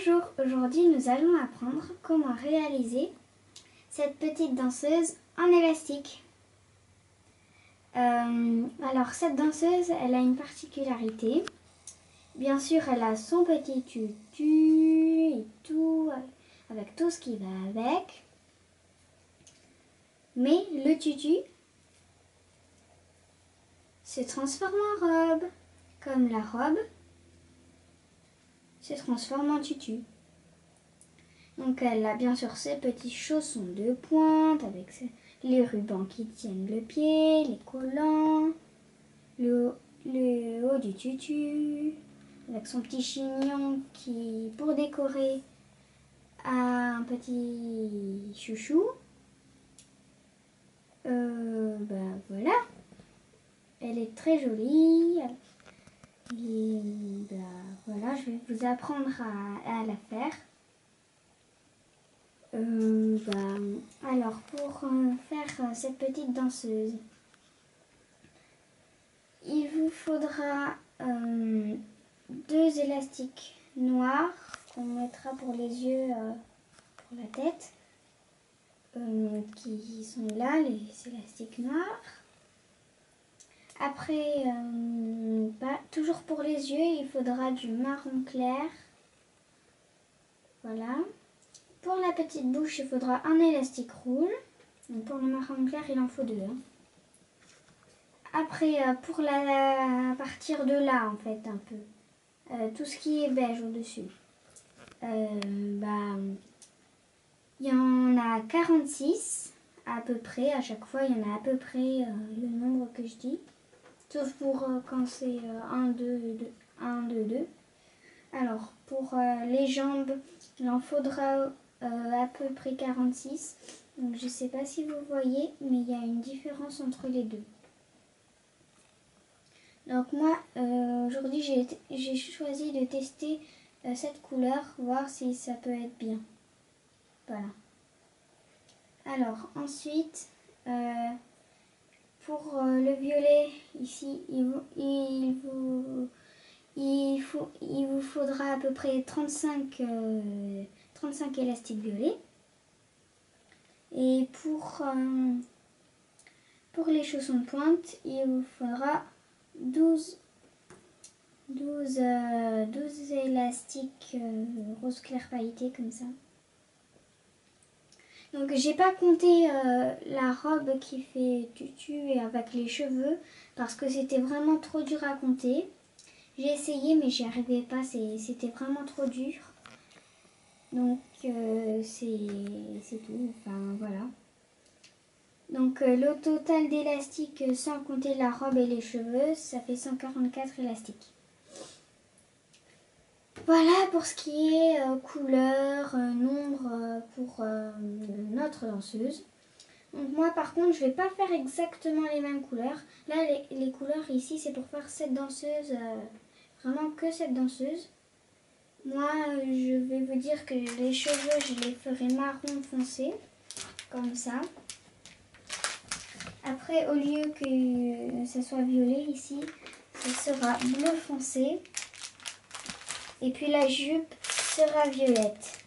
Bonjour, aujourd'hui nous allons apprendre comment réaliser cette petite danseuse en élastique. Alors cette danseuse, elle a une particularité. Bien sûr, elle a son petit tutu et tout, avec tout ce qui va avec. Mais le tutu se transforme en robe, comme la robe se transforme en tutu. Donc elle a bien sûr ses petits chaussons de pointe avec les rubans qui tiennent le pied, les collants, le haut du tutu, avec son petit chignon qui, pour décorer, a un petit chouchou. Voilà, elle est très jolie. Et voilà, je vais vous apprendre à la faire. Alors pour faire cette petite danseuse, il vous faudra 2 élastiques noirs qu'on mettra pour les yeux, pour la tête, qui sont là, les élastiques noirs. Après, toujours pour les yeux, il faudra du marron clair. Voilà. Pour la petite bouche, il faudra un élastique rouge. Donc pour le marron clair, il en faut 2. Après, pour à partir de là, en fait, un peu, tout ce qui est beige au-dessus, il y en a 46 à peu près. À chaque fois, il y en a à peu près le nombre que je dis. Sauf pour quand c'est 1, 2, 2, 1, 2, 2. Alors, pour les jambes, il en faudra à peu près 46. Donc, je ne sais pas si vous voyez, mais il y a une différence entre les deux. Donc, moi, aujourd'hui, j'ai choisi de tester cette couleur, voir si ça peut être bien. Voilà. Alors, ensuite, pour le violet, ici, il vous faudra à peu près 35 élastiques violets. Et pour les chaussons de pointe, il vous faudra 12 élastiques rose clair pailleté comme ça. Donc j'ai pas compté la robe qui fait tutu et avec les cheveux parce que c'était vraiment trop dur à compter. J'ai essayé mais j'y arrivais pas, c'était vraiment trop dur. Donc c'est tout, enfin voilà. Donc le total d'élastiques sans compter la robe et les cheveux, ça fait 144 élastiques. Voilà pour ce qui est couleur, nombre pour notre danseuse. Donc moi par contre je ne vais pas faire exactement les mêmes couleurs. Là les couleurs ici c'est pour faire cette danseuse, vraiment que cette danseuse. Moi je vais vous dire que les cheveux je les ferai marron foncé, comme ça. Après au lieu que ce soit violet ici, ce sera bleu foncé. Et puis la jupe sera violette.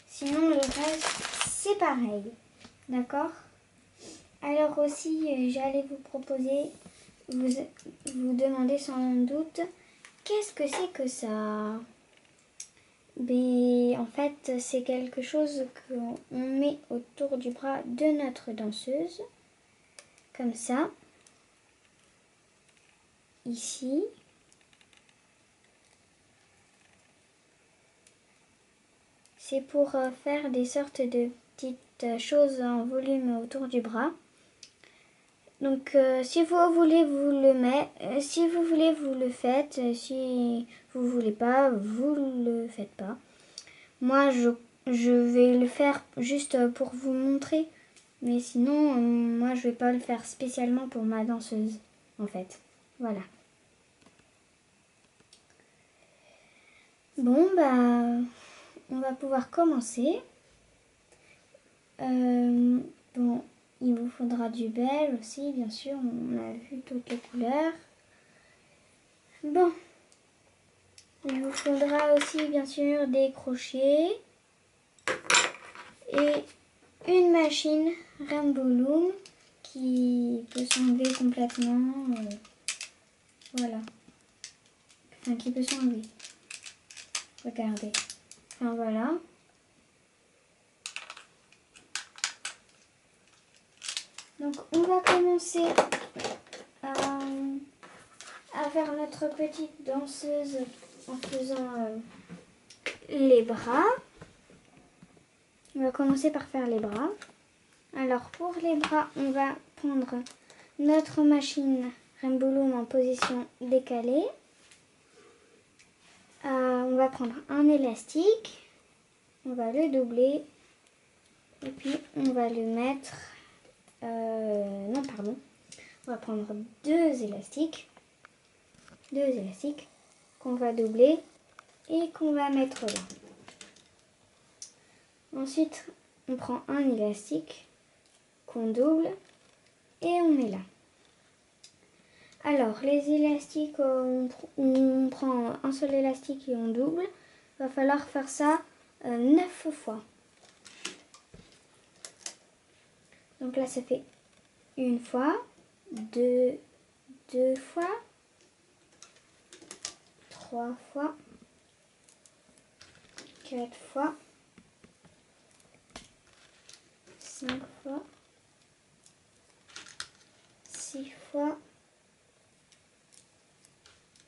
Sinon le reste c'est pareil. D'accord? Alors aussi j'allais vous proposer, vous demander sans doute, qu'est-ce que c'est que ça? En fait c'est quelque chose qu'on met autour du bras de notre danseuse. Comme ça. Ici. C'est pour faire des sortes de petites choses en volume autour du bras. Donc si vous voulez vous le mettez, si vous voulez vous le faites, si vous voulez pas, vous le faites pas. Moi je vais le faire juste pour vous montrer, mais sinon moi je vais pas le faire spécialement pour ma danseuse en fait. Voilà. Bon on va pouvoir commencer. Bon, il vous faudra du beige aussi, bien sûr, on a vu toutes les couleurs. Bon, Il vous faudra aussi bien sûr des crochets et une machine Rainbow Loom qui peut s'enlever complètement. Voilà. Enfin, qui peut s'enlever. Regardez. Enfin, voilà. Donc, on va commencer à faire notre petite danseuse en faisant les bras. On va commencer par faire les bras. Alors, pour les bras, on va prendre notre machine Rainbow Loom en position décalée. On va prendre un élastique, on va le doubler et puis on va le mettre, on va prendre deux élastiques qu'on va doubler et qu'on va mettre là. Ensuite, on prend un élastique qu'on double et on met là. Alors, les élastiques, on prend un seul élastique et on double. Il va falloir faire ça 9 fois. Donc là, ça fait une fois, deux fois, 3 fois, 4 fois, 5 fois, 6 fois,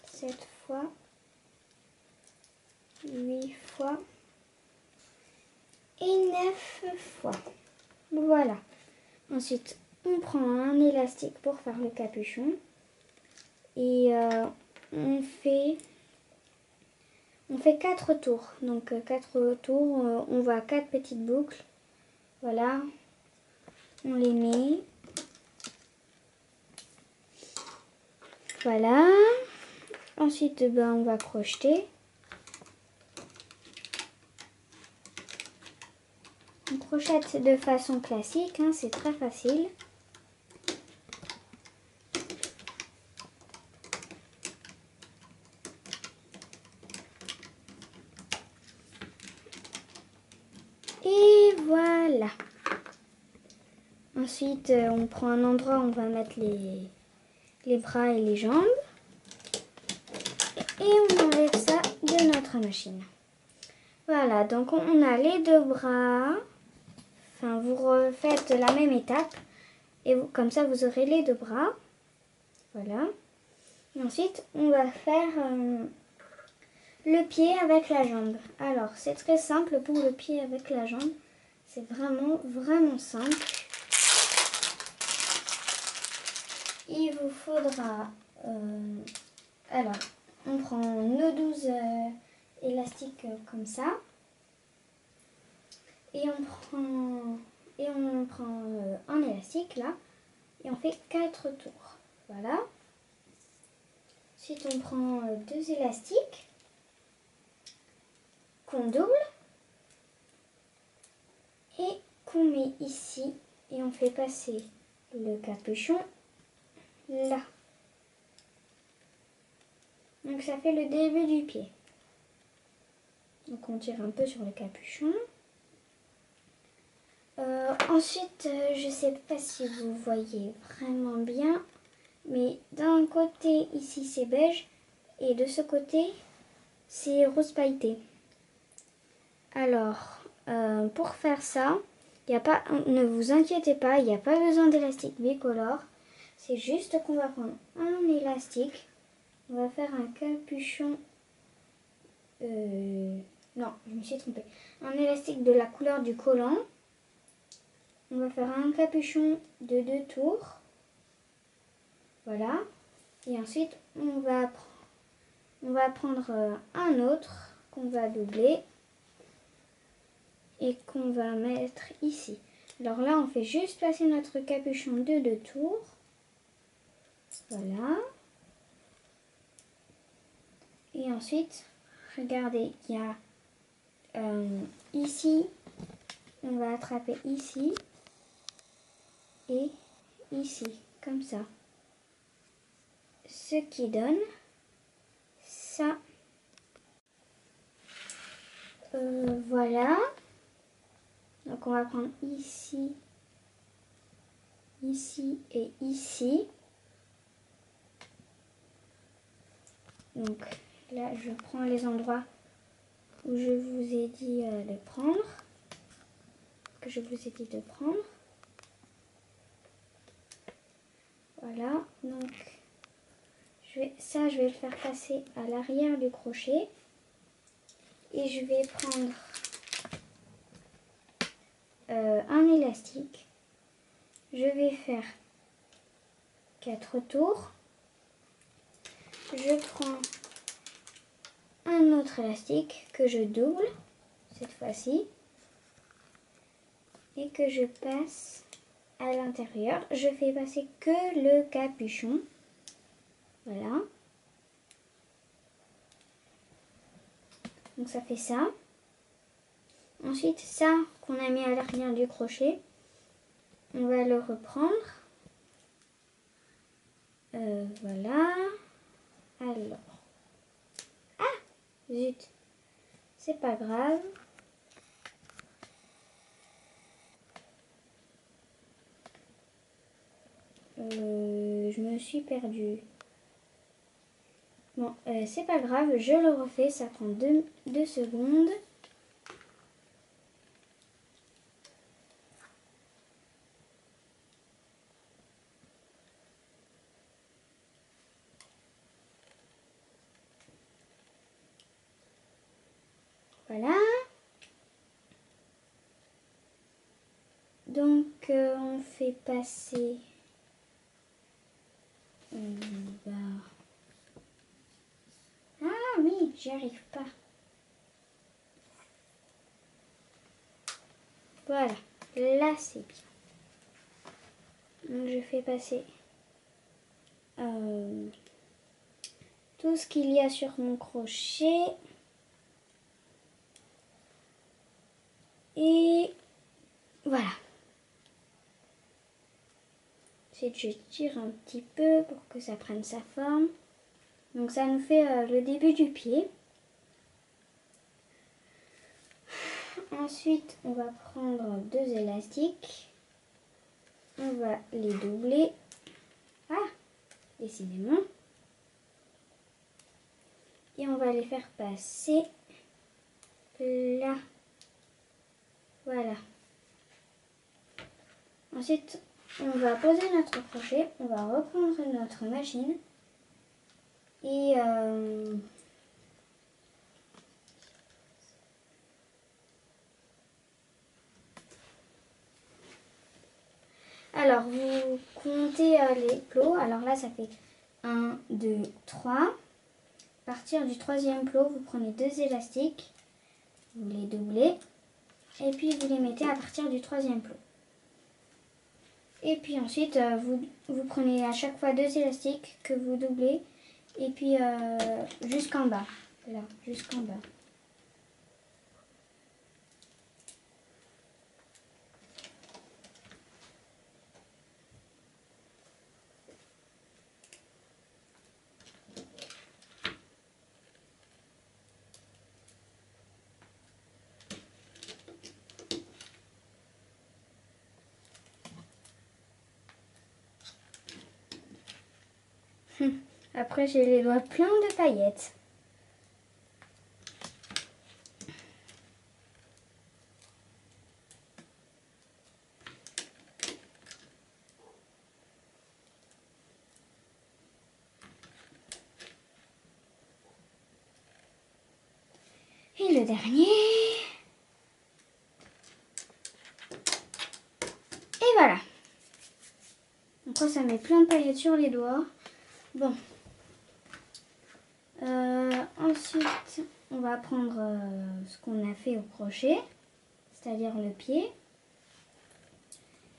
7 fois, 8 fois et 9 fois. Voilà. Ensuite, on prend un élastique pour faire le capuchon et on fait 4 tours. Donc 4 tours, on va 4 petites boucles. Voilà. On les met. Voilà. Ensuite, on va crocheter. On crochette de façon classique, hein, c'est très facile. Et voilà. Ensuite, on prend un endroit où on va mettre les bras et les jambes. Et on enlève ça de notre machine. Voilà, donc on a les deux bras. Enfin, vous refaites la même étape. Et comme ça, vous aurez les deux bras. Voilà. Et ensuite, on va faire le pied avec la jambe. Alors, c'est très simple pour le pied avec la jambe. C'est vraiment, vraiment simple. Il vous faudra... alors, on prend nos 12 élastiques comme ça. Et on prend un élastique là. Et on fait 4 tours. Voilà. Ensuite, on prend deux élastiques qu'on double et qu'on met ici. Et on fait passer le capuchon là. Donc ça fait le début du pied. Donc on tire un peu sur le capuchon. Ensuite, je ne sais pas si vous voyez vraiment bien, mais d'un côté ici c'est beige et de ce côté c'est rose pailleté. Alors, pour faire ça, ne vous inquiétez pas, il n'y a pas besoin d'élastique bicolore. C'est juste qu'on va prendre un élastique, on va faire un capuchon. Non, je me suis trompée. Un élastique de la couleur du collant. On va faire un capuchon de 2 tours. Voilà. Et ensuite, on va prendre un autre qu'on va doubler et qu'on va mettre ici. Alors là, on fait juste passer notre capuchon de 2 tours. Voilà. Et ensuite, regardez, il y a ici, on va attraper ici et ici, comme ça. Ce qui donne ça. Voilà. Donc on va prendre ici, ici et ici. Donc là, je prends les endroits où je vous ai dit de prendre, que je vous ai dit de prendre. Voilà, donc je vais le faire passer à l'arrière du crochet. Et je vais prendre un élastique. Je vais faire 4 tours. Je prends un autre élastique que je double cette fois-ci et que je passe à l'intérieur. Je fais passer que le capuchon. Voilà. Donc ça fait ça. Ensuite, ça qu'on a mis à l'arrière du crochet, on va le reprendre. Voilà. Alors. Ah, zut. C'est pas grave. Je me suis perdue. Bon, c'est pas grave, je le refais, ça prend 2 secondes. Voilà. Donc, on fait passer... Ah oui, j'y arrive pas. Voilà, là c'est bien. Donc je fais passer tout ce qu'il y a sur mon crochet. Et voilà. Ensuite je tire un petit peu pour que ça prenne sa forme. Donc ça nous fait le début du pied. Ensuite, on va prendre 2 élastiques. On va les doubler. Ah, décidément. Et on va les faire passer là. Voilà. Ensuite, on va poser notre crochet. On va reprendre notre machine. Et alors, vous comptez les plots. Alors là, ça fait 1, 2, 3. À partir du 3e plot, vous prenez 2 élastiques. Vous les doublez. Et puis, vous les mettez à partir du 3e plot. Et puis ensuite, vous prenez à chaque fois 2 élastiques que vous doublez. Et puis, jusqu'en bas. Là, jusqu'en bas. Après, j'ai les doigts pleins de paillettes. Et le dernier. Et voilà. Après, ça met plein de paillettes sur les doigts. Bon. Ensuite, on va prendre ce qu'on a fait au crochet, c'est-à-dire le pied.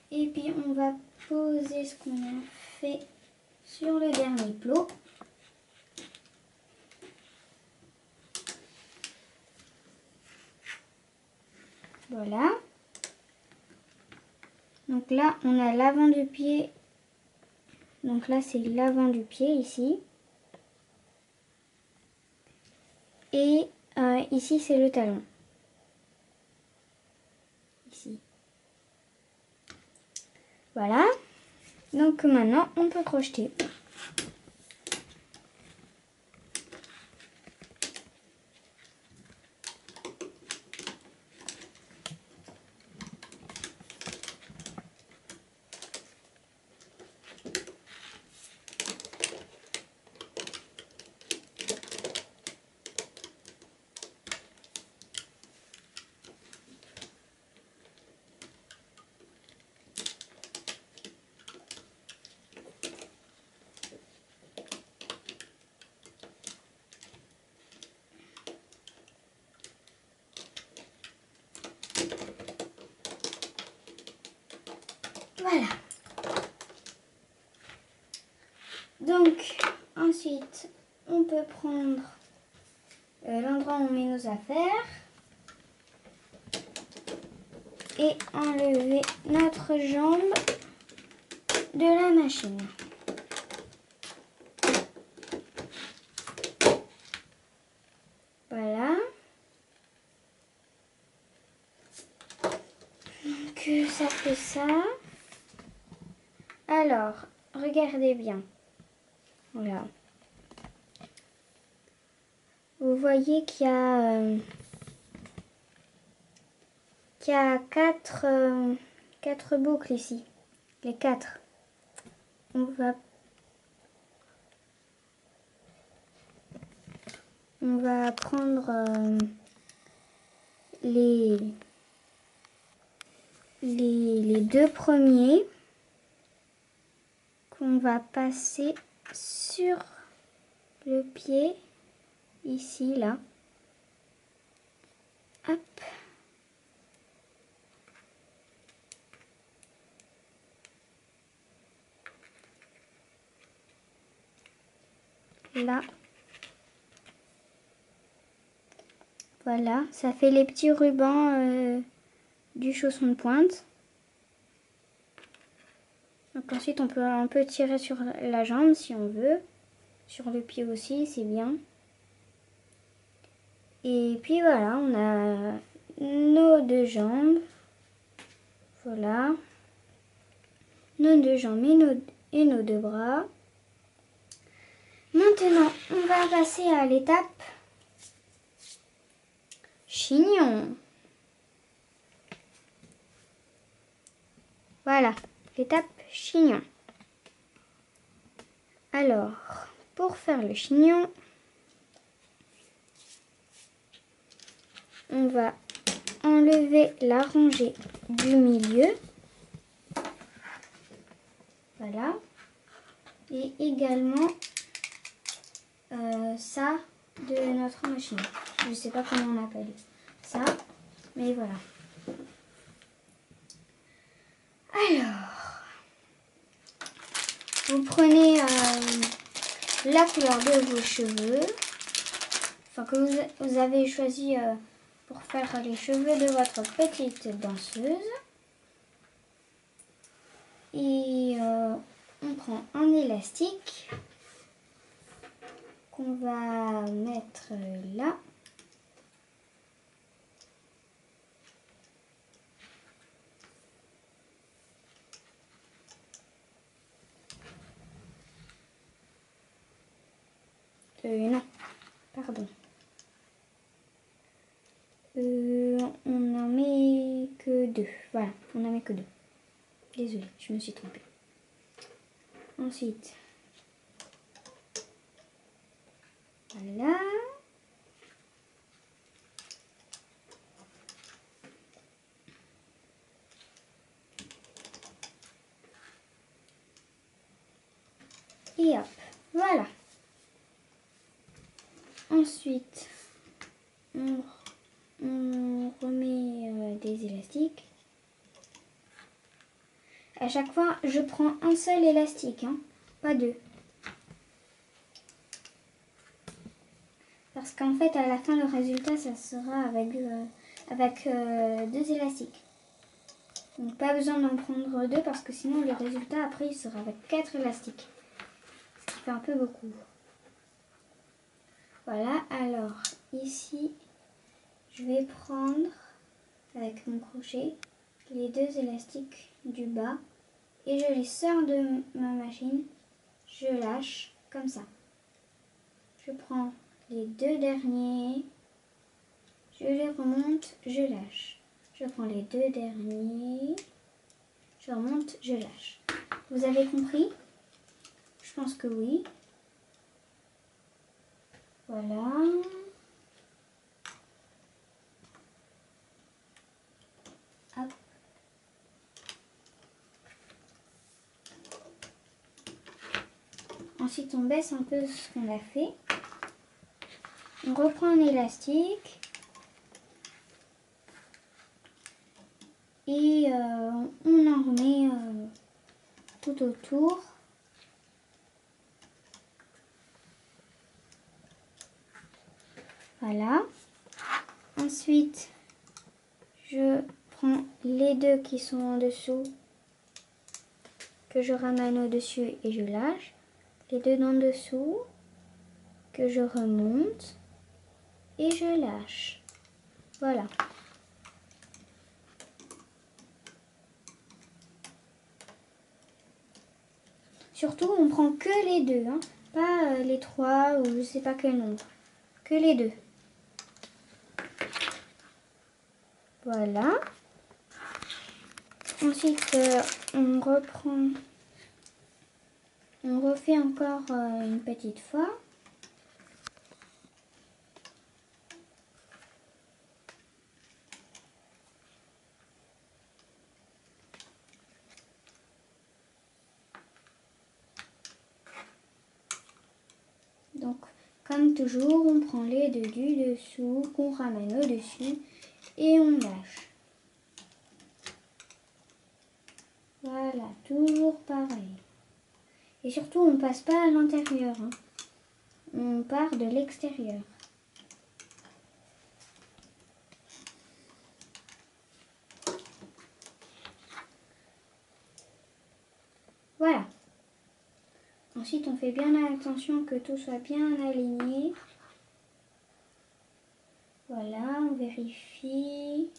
Et puis, on va poser ce qu'on a fait sur le dernier plot. Voilà. Donc là, on a l'avant du pied. Donc là, c'est l'avant du pied ici. Et ici, c'est le talon. ici. Voilà. Donc maintenant, on peut crocheter. Voilà. Donc, ensuite, on peut prendre l'endroit où on met nos affaires et enlever notre jambe de la machine. Voilà. Donc, ça fait ça. Alors, regardez bien. Voilà. Vous voyez qu'il y a quatre boucles ici. Les 4. On va prendre les 2 premiers qu'on va passer sur le pied ici, là. Hop. Là. Voilà, ça fait les petits rubans du chausson de pointe. Donc ensuite on peut tirer sur la jambe si on veut. Sur le pied aussi, c'est bien. Et puis voilà, on a nos 2 jambes. Voilà. Nos 2 jambes et nos 2 bras. Maintenant, on va passer à l'étape chignon. Voilà, l'étape chignon. Alors, pour faire le chignon, on va enlever la rangée du milieu. Voilà. Et également ça de notre machine. Je ne sais pas comment on appelle ça, mais voilà. Alors, vous prenez la couleur de vos cheveux, enfin que vous avez choisi pour faire les cheveux de votre petite danseuse. Et on prend un élastique qu'on va mettre là. Non, pardon. On n'en met que 2. Voilà, on n'en met que 2. Désolée, je me suis trompée. Ensuite, voilà. Et hop, voilà. Ensuite, on remet des élastiques. À chaque fois, je prends un seul élastique, hein, pas 2. Parce qu'en fait, à la fin, le résultat, ça sera avec 2 élastiques. Donc, pas besoin d'en prendre 2 parce que sinon, le résultat, après, il sera avec 4 élastiques. Ce qui fait un peu beaucoup. Voilà, alors, ici, je vais prendre avec mon crochet les deux élastiques du bas et je les sors de ma machine. Je lâche comme ça. Je prends les deux derniers, je les remonte, je lâche. Je prends les deux derniers, je remonte, je lâche. Vous avez compris? Je pense que oui. Voilà. Hop. Ensuite, on baisse un peu ce qu'on a fait. On reprend un élastique. Et on en remet tout autour. Voilà. Ensuite, je prends les deux qui sont en dessous, que je ramène au-dessus et je lâche. Les deux d'en dessous, que je remonte et je lâche. Voilà. Surtout, on prend que les deux, hein, pas les trois ou je sais pas quel nombre. Que les deux. Voilà. Ensuite, on reprend, on refait encore une petite fois. Donc, comme toujours, on prend les deux du dessous, qu'on ramène au-dessus et on lâche. Voilà, toujours pareil. Et surtout, on ne passe pas à l'intérieur, hein. On part de l'extérieur. Voilà. Ensuite, on fait bien attention que tout soit bien aligné. Voilà, on vérifie.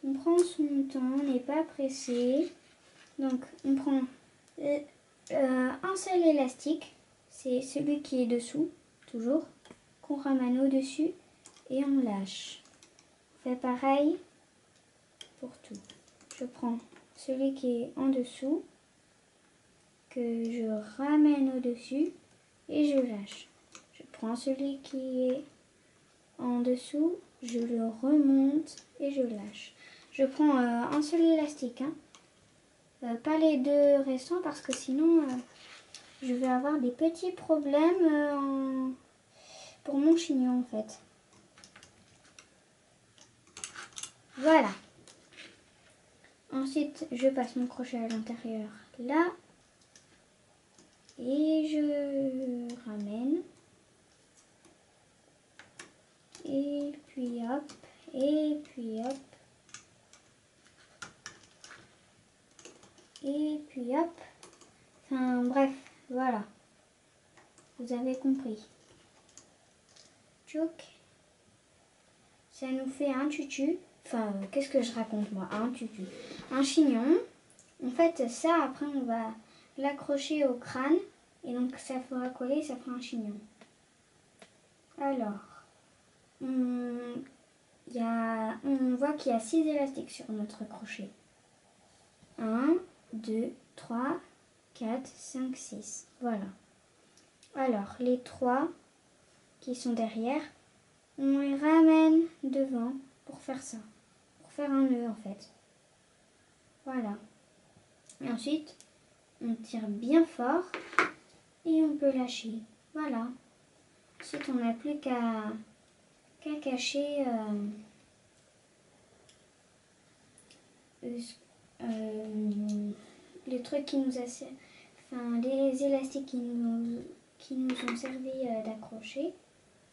On prend son temps, on n'est pas pressé. Donc, on prend un seul élastique. C'est celui qui est dessous, toujours, qu'on ramène au-dessus et on lâche. On fait pareil pour tout. Je prends celui qui est en dessous, que je ramène au-dessus et je lâche. Je prends celui qui est en dessous, je le remonte et je lâche. Je prends un seul élastique, hein. Pas les deux restants parce que sinon je vais avoir des petits problèmes pour mon chignon en fait. Voilà. Ensuite, je passe mon crochet à l'intérieur là. Et je ramène. Et puis hop. Et puis hop. Et puis hop. Enfin bref, voilà. Vous avez compris. Tchouk. Ça nous fait un tutu. Enfin, qu'est-ce que je raconte moi? Un tutu. Un chignon. En fait, ça, après, on va l'accrocher au crâne. Et donc, ça fera coller, ça fera un chignon. Alors, on voit qu'il y a 6 élastiques sur notre crochet. 1, 2, 3, 4, 5, 6. Voilà. Alors, les 3 qui sont derrière, on les ramène devant pour faire ça. Pour faire un nœud, en fait. Voilà. Et ensuite, on tire bien fort et on peut lâcher. Voilà. Ensuite, on n'a plus qu'à cacher les trucs qui nous enfin les élastiques qui nous ont servi d'accrocher,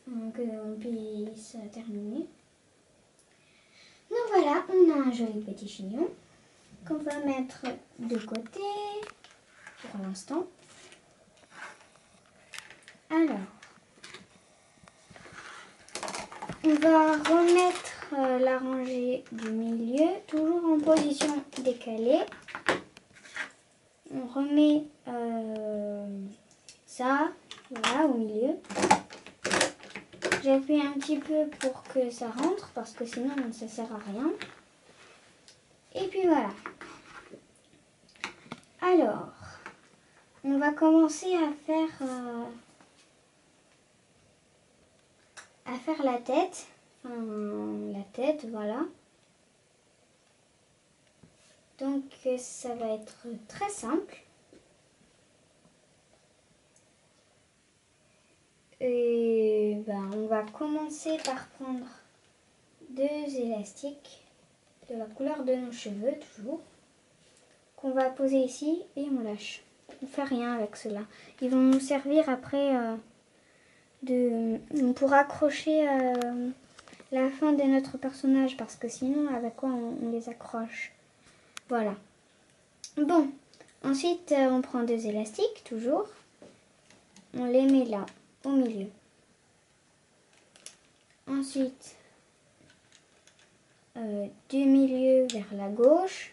qu'on puisse terminer. Donc voilà, on a un joli petit chignon qu'on va mettre de côté pour l'instant. Alors, on va remettre la rangée du milieu, toujours en position décalée. On remet ça, voilà, au milieu. J'appuie un petit peu pour que ça rentre, parce que sinon ça sert à rien. Et puis voilà. Alors, on va commencer à faire la tête. La tête, voilà. Donc ça va être très simple. Et on va commencer par prendre 2 élastiques de la couleur de nos cheveux, toujours, qu'on va poser ici et on lâche. On ne fait rien avec cela. Ils vont nous servir après pour accrocher la fin de notre personnage, parce que sinon, avec quoi on les accroche? Voilà. Bon, ensuite, on prend 2 élastiques, toujours. On les met là, au milieu. Ensuite, du milieu vers la gauche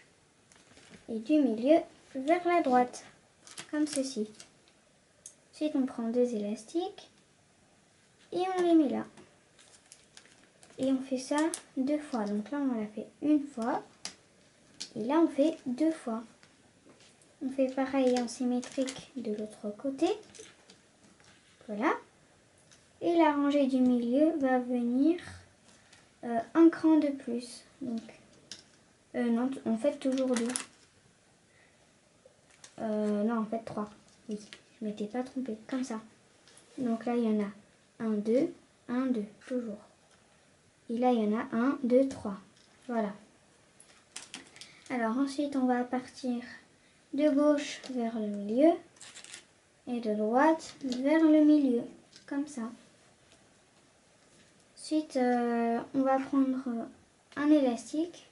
et du milieu vers la droite, comme ceci. Ensuite, on prend 2 élastiques et on les met là. Et on fait ça 2 fois. Donc là, on l'a fait une fois. Et là, on fait 2 fois. On fait pareil en symétrique de l'autre côté. Voilà. Et la rangée du milieu va venir un cran de plus. Donc, non, on fait toujours 2. Non, en fait 3. Oui, je m'étais pas trompée. Comme ça. Donc là, il y en a 1, 2, 1, 2, toujours. Et là, il y en a 1, 2, 3. Voilà. Alors ensuite, on va partir de gauche vers le milieu et de droite vers le milieu, comme ça. Ensuite, on va prendre un élastique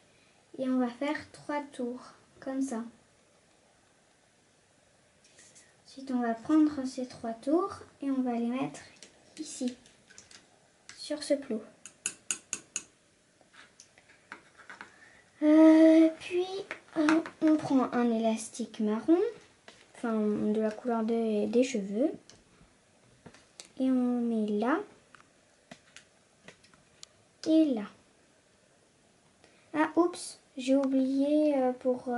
et on va faire 3 tours, comme ça. Ensuite, on va prendre ces 3 tours et on va les mettre ici, sur ce plot. Puis, on prend un élastique marron, enfin de la couleur des cheveux, et on met là et là. Ah, oups, j'ai oublié pour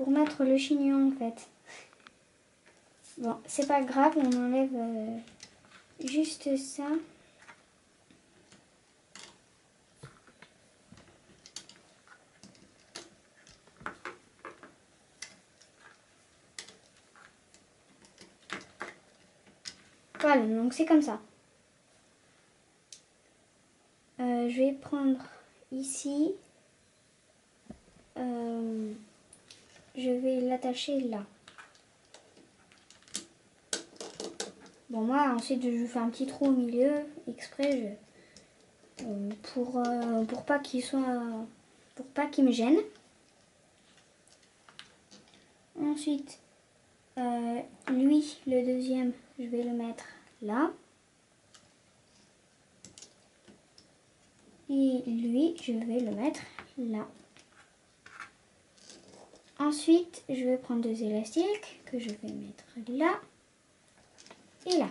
mettre le chignon en fait. Bon, c'est pas grave, on enlève juste ça. Voilà, donc c'est comme ça. Je vais prendre ici. Je vais l'attacher là. Bon, moi, ensuite, je fais un petit trou au milieu, exprès, pour pas qu'il soit... pour pas qu'il me gêne. Ensuite, lui, le deuxième, je vais le mettre là. Et lui, je vais le mettre là. Ensuite, je vais prendre 2 élastiques que je vais mettre là et là.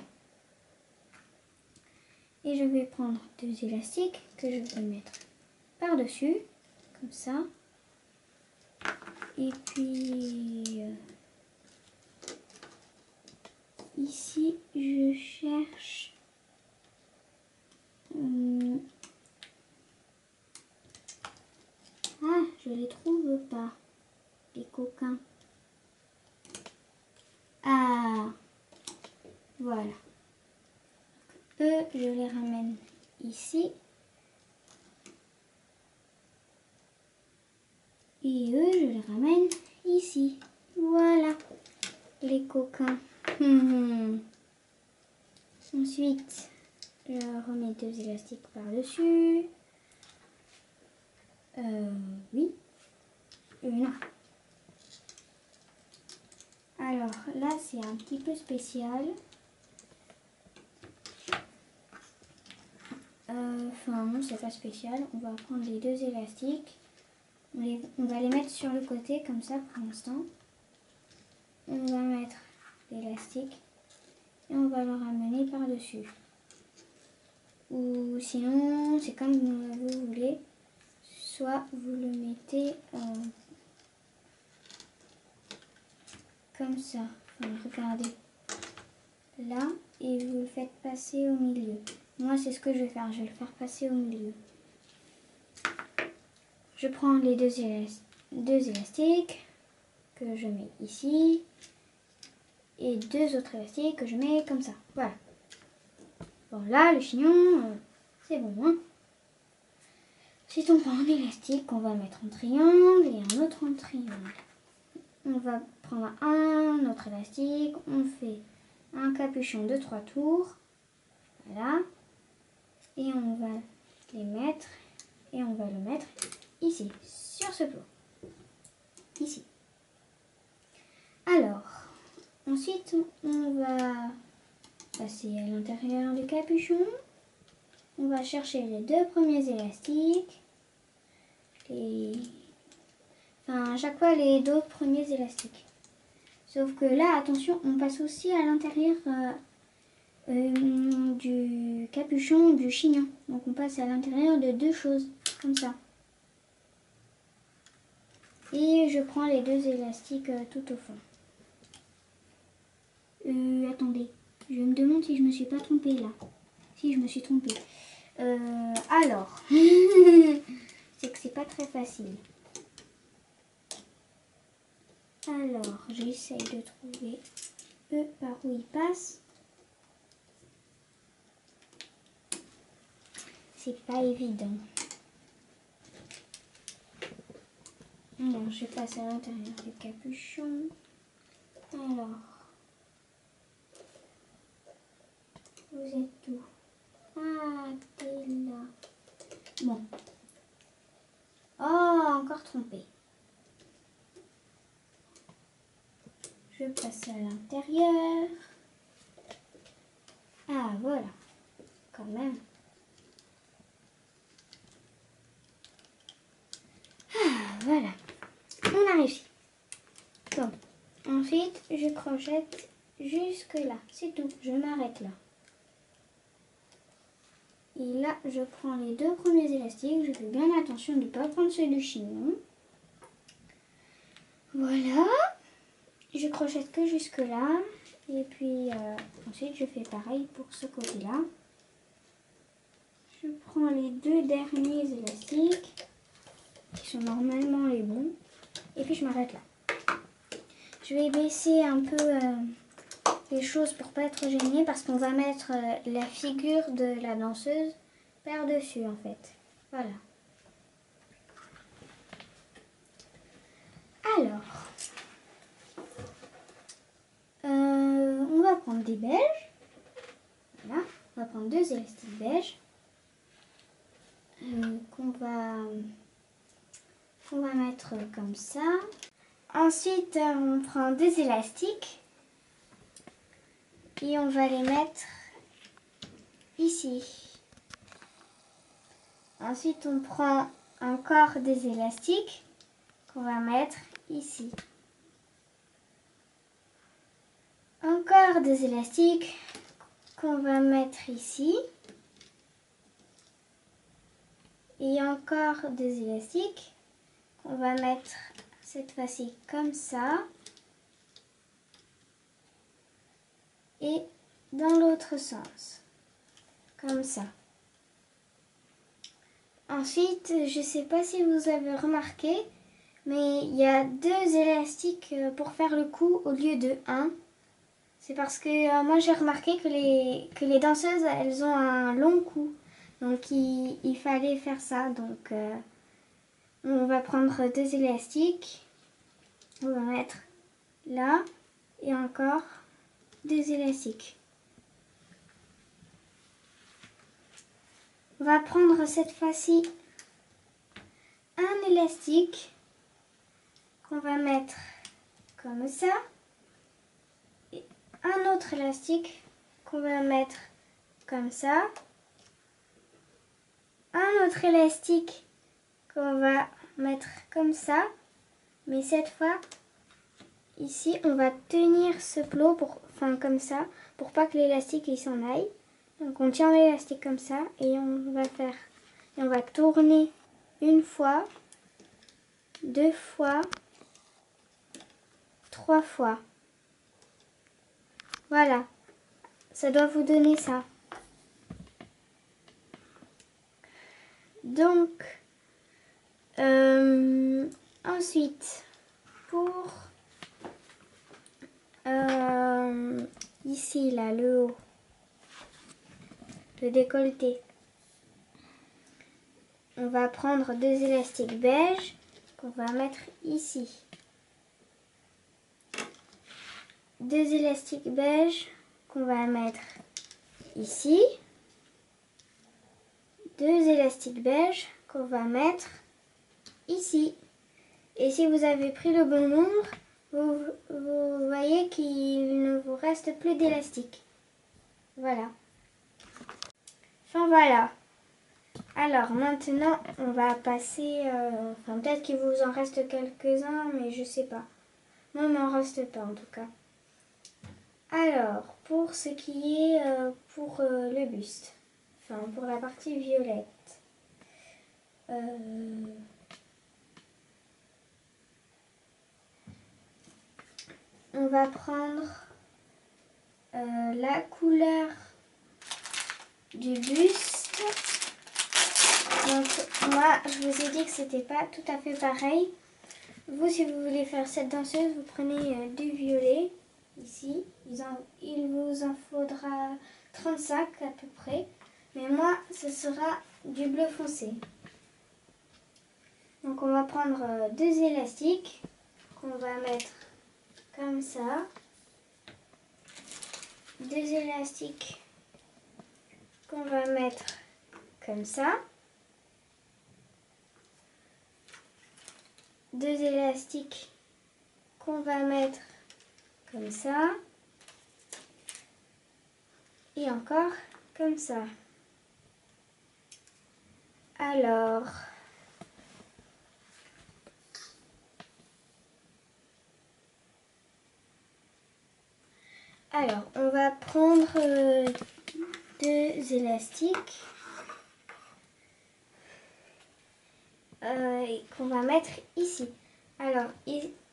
Et je vais prendre 2 élastiques que je vais mettre par-dessus, comme ça. Et puis, ici, je cherche... Ah, je les trouve pas, les coquins. Ah, voilà. Eux, je les ramène ici. Et eux, je les ramène ici. Voilà, les coquins. Ensuite, je remets 2 élastiques par-dessus. Oui. Non. Alors là, c'est un petit peu spécial. Enfin non, c'est pas spécial. On va prendre les deux élastiques. On va les mettre sur le côté comme ça pour l'instant. On va mettre l'élastique et on va le ramener par-dessus. Ou sinon, c'est comme vous voulez. Soit vous le mettez comme ça. Enfin, regardez. Là, et vous le faites passer au milieu. Moi, c'est ce que je vais faire. Je vais le faire passer au milieu. Je prends les deux élastiques que je mets ici. Et deux autres élastiques que je mets comme ça. Voilà. Bon, là, le chignon, c'est bon. Hein. Ensuite, on prend un élastique qu'on va mettre en triangle et un autre en triangle. On va prendre un autre élastique. On fait un capuchon de 3 tours. Voilà. Et on va les mettre. Et on va le mettre ici, sur ce plot. Ici. Alors, ensuite, on va passer à l'intérieur du capuchon. On va chercher les deux premiers élastiques. Enfin, à chaque fois, les deux premiers élastiques. Sauf que là, attention, on passe aussi à l'intérieur du capuchon du chignon. Donc, on passe à l'intérieur de deux choses, comme ça. Et je prends les deux élastiques tout au fond. Attendez, je me demande si je me suis pas trompée là. Si, je me suis trompée. Alors, c'est que c'est pas très facile. Alors, j'essaye de trouver par où il passe. C'est pas évident. Alors, je passe à l'intérieur du capuchon. Alors, vous êtes où? Ah, t'es là. Bon. Oh, encore trompé. Je passe à l'intérieur. Ah, voilà. Quand même. Ah, voilà. On a réussi. Bon. Ensuite, je crochette jusque là. C'est tout. Je m'arrête là. Et là, je prends les deux premiers élastiques. Je fais bien attention de ne pas prendre ceux du chignon. Voilà. Je crochette que jusque là. Et puis ensuite, je fais pareil pour ce côté-là. Je prends les deux derniers élastiques, qui sont normalement les bons. Et puis, je m'arrête là. Je vais baisser un peu les choses pour pas être gênée parce qu'on va mettre la figure de la danseuse par-dessus en fait. Voilà. Alors, on va prendre des beiges. Voilà, on va prendre deux élastiques beiges qu'on va mettre comme ça. Ensuite, on prend deux élastiques et on va les mettre ici. Ensuite, on prend encore des élastiques qu'on va mettre ici. Encore des élastiques qu'on va mettre ici. Et encore des élastiques qu'on va mettre cette fois-ci comme ça. Et dans l'autre sens. Comme ça. Ensuite, je ne sais pas si vous avez remarqué, mais il y a deux élastiques pour faire le cou au lieu de un. C'est parce que moi j'ai remarqué que les danseuses, elles ont un long cou. Donc il fallait faire ça. Donc on va prendre deux élastiques. On va mettre là et encore deux élastiques. On va prendre cette fois-ci un élastique qu'on va mettre comme ça. Et un autre élastique qu'on va mettre comme ça. un autre élastique qu'on va mettre comme ça. Mais cette fois, ici, on va tenir ce plot comme ça, pour pas que l'élastique il s'en aille. Donc on tient l'élastique comme ça et on va tourner une fois, deux fois, trois fois. Voilà, ça doit vous donner ça. Donc, ensuite, pour ici, là, le haut, le décolleté, on va prendre deux élastiques beige qu'on va mettre ici. Deux élastiques beige qu'on va mettre ici. Deux élastiques beige qu'on va mettre ici. Et si vous avez pris le bon nombre, vous voyez qu'il ne vous reste plus d'élastique. Voilà. Enfin voilà. Alors maintenant, on va passer... peut-être qu'il vous en reste quelques-uns, mais je sais pas. Moi, il m'en reste pas en tout cas. Alors, pour ce qui est pour le buste, pour la partie violette, on va prendre la couleur du buste. Donc moi, je vous ai dit que c'était pas tout à fait pareil. Vous, si vous voulez faire cette danseuse, vous prenez du violet. Ici, il vous en faudra 35 à peu près. Mais moi, ce sera du bleu foncé. Donc on va prendre deux élastiques qu'on va mettre comme ça. Deux élastiques qu'on va mettre comme ça. Deux élastiques qu'on va mettre comme ça. Et encore comme ça. Alors, on va prendre deux élastiques qu'on va mettre ici. Alors,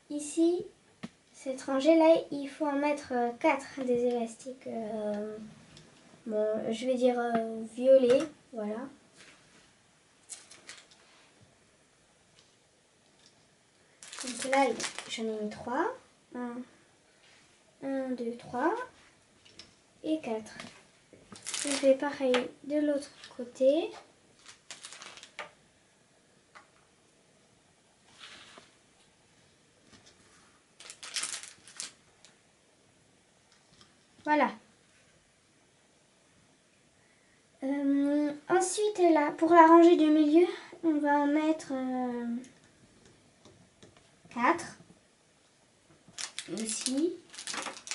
ici, cette rangée-là, il faut en mettre 4 des élastiques. Bon, je vais dire violet, voilà. Donc là, j'en ai mis 3. 1, 2, 3 et 4. Je fais pareil de l'autre côté. Voilà. Ensuite, là, pour la rangée du milieu, on va en mettre 4. Ici.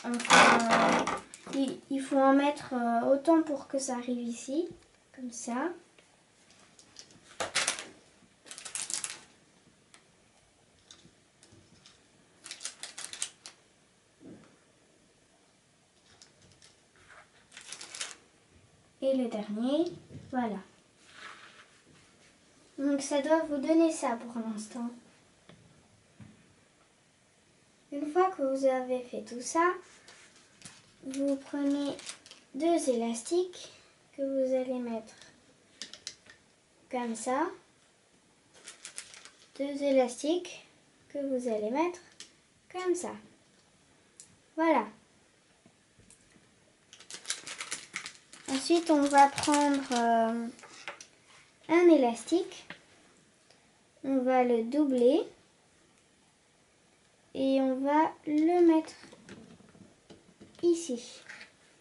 Enfin, il faut en mettre autant pour que ça arrive ici. Comme ça. Et le dernier, voilà. Donc ça doit vous donner ça pour l'instant. Une fois que vous avez fait tout ça, vous prenez deux élastiques que vous allez mettre comme ça. Deux élastiques que vous allez mettre comme ça. Voilà. Ensuite, on va prendre un élastique. On va le doubler. Et on va le mettre ici.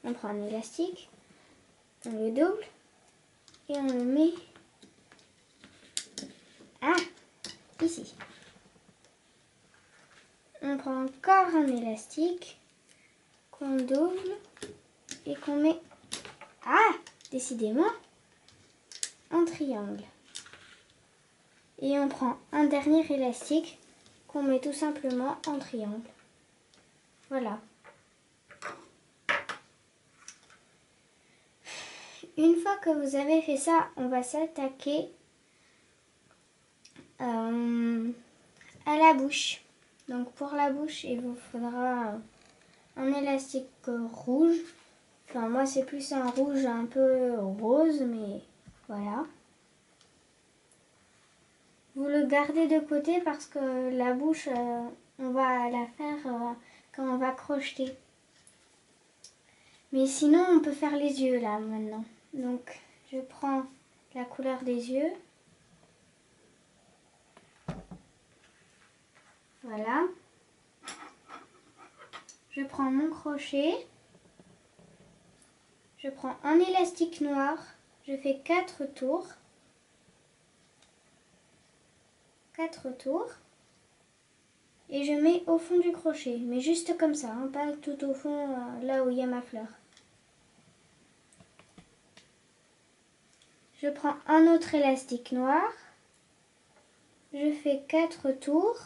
On prend un élastique. On le double. Et on le met ici. On prend encore un élastique qu'on double et qu'on met... décidément, en triangle. Et on prend un dernier élastique qu'on met tout simplement en triangle. Voilà. Une fois que vous avez fait ça, on va s'attaquer à la bouche. Donc pour la bouche, il vous faudra un élastique rouge. Enfin moi c'est plus un rouge un peu rose, mais voilà. Vous le gardez de côté parce que la bouche, on va la faire quand on va crocheter. Mais sinon, on peut faire les yeux là maintenant. Donc, je prends la couleur des yeux. Voilà. Je prends mon crochet. Je prends un élastique noir. Je fais 4 tours. 4 tours. Et je mets au fond du crochet. Mais juste comme ça, hein, pas tout au fond là où il y a ma fleur. Je prends un autre élastique noir. Je fais 4 tours.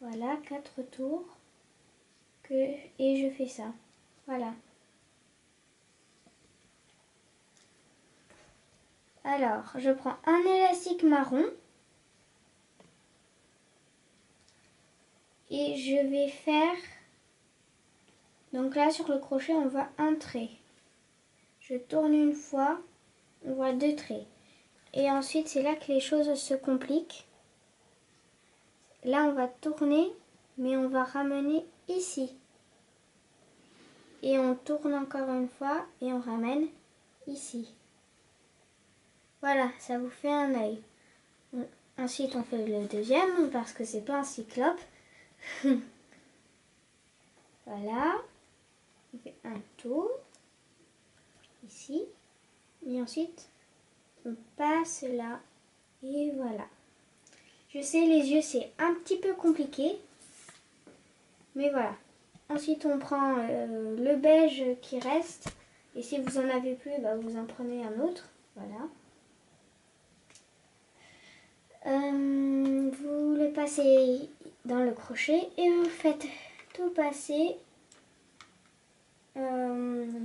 Voilà, 4 tours. Et je fais ça. Voilà. Alors, je prends un élastique marron. Et je vais faire... Donc là, sur le crochet, on voit un trait. Je tourne une fois, on voit 2 traits. Et ensuite, c'est là que les choses se compliquent. Là, on va tourner, mais on va ramener ici. Et on tourne encore une fois et on ramène ici. Voilà, ça vous fait un œil. Ensuite, on fait le deuxième parce que c'est pas un cyclope. Voilà. On fait un tour ici. Et ensuite, on passe là. Et voilà. Je sais, les yeux, c'est un petit peu compliqué. Mais voilà. Ensuite, on prend le beige qui reste. Et si vous en avez plus, bah, vous en prenez un autre. Voilà. Vous le passez dans le crochet et vous faites tout passer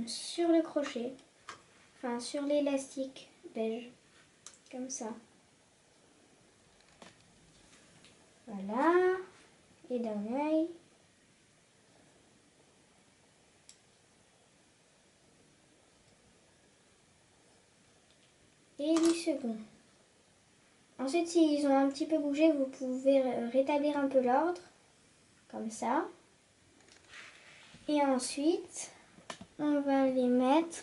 sur le crochet. Enfin, sur l'élastique beige. Comme ça. Voilà. Et d'un œil. Et du second. Ensuite, s'ils ont un petit peu bougé, vous pouvez rétablir un peu l'ordre. Comme ça. Et ensuite, on va les mettre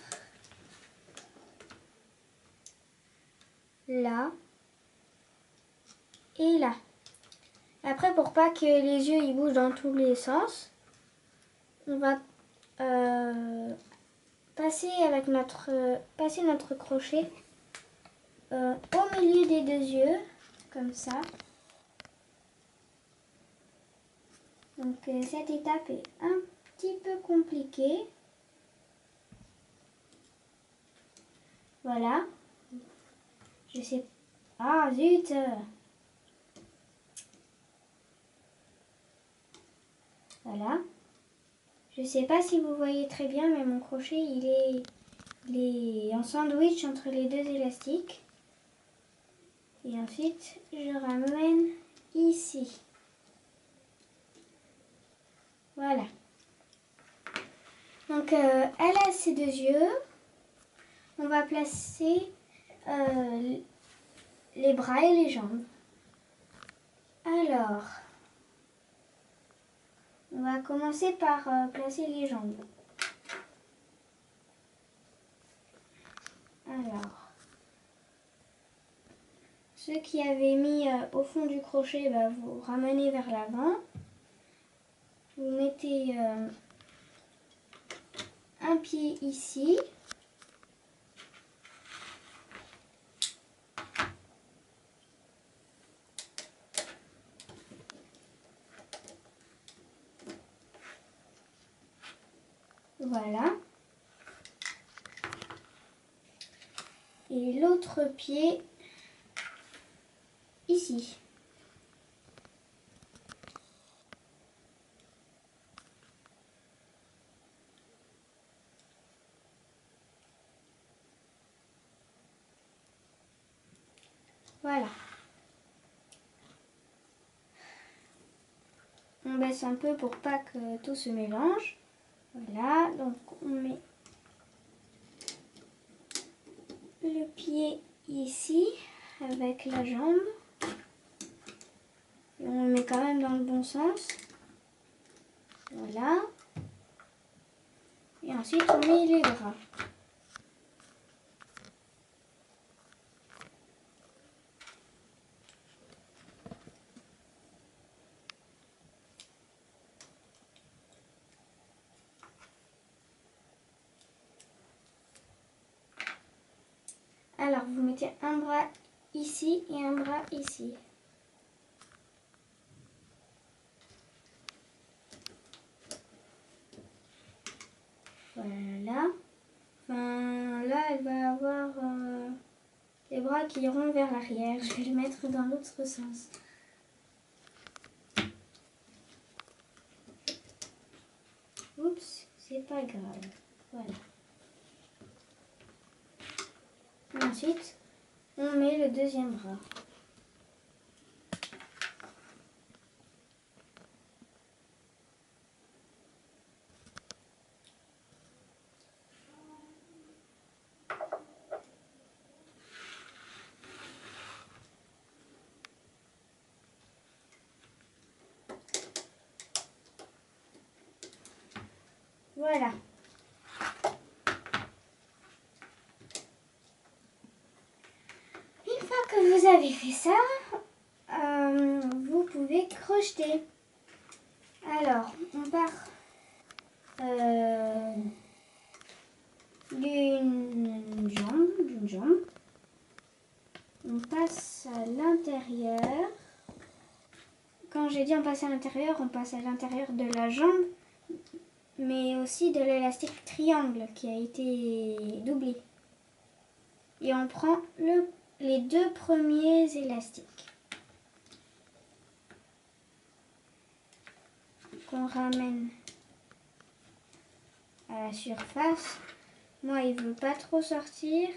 là et là. Après, pour pas que les yeux ils bougent dans tous les sens, on va passer notre crochet au milieu des 2 yeux, comme ça. Donc cette étape est un petit peu compliquée. Voilà. Je sais. Ah zut! Voilà. Je sais pas si vous voyez très bien, mais mon crochet il est en sandwich entre les 2 élastiques. Et ensuite, je ramène ici. Voilà. Donc, elle a ses 2 yeux. On va placer les bras et les jambes. Alors, on va commencer par placer les jambes. Alors, ceux qui avaient mis au fond du crochet, bah, vous ramenez vers l'avant. Vous mettez un pied ici. Voilà. l'autre pied ici. Voilà. On baisse un peu pour pas que tout se mélange. Voilà, donc on met le pied ici avec la jambe. Et on le met quand même dans le bon sens. Voilà. Et ensuite on met les bras. Alors vous mettez un bras ici et un bras ici. Voilà. Enfin, là, elle va avoir les bras qui iront vers l'arrière. Je vais le mettre dans l'autre sens. Oups, c'est pas grave. Voilà. Et ensuite, on met le deuxième bras. Voilà. Une fois que vous avez fait ça, vous pouvez crocheter. Alors, on part d'une jambe. On passe à l'intérieur. Quand j'ai dit on passe à l'intérieur, on passe à l'intérieur de la jambe, mais aussi de l'élastique triangle qui a été doublé. Et on prend les deux premiers élastiques. Qu'on ramène à la surface. Moi, il ne veut pas trop sortir.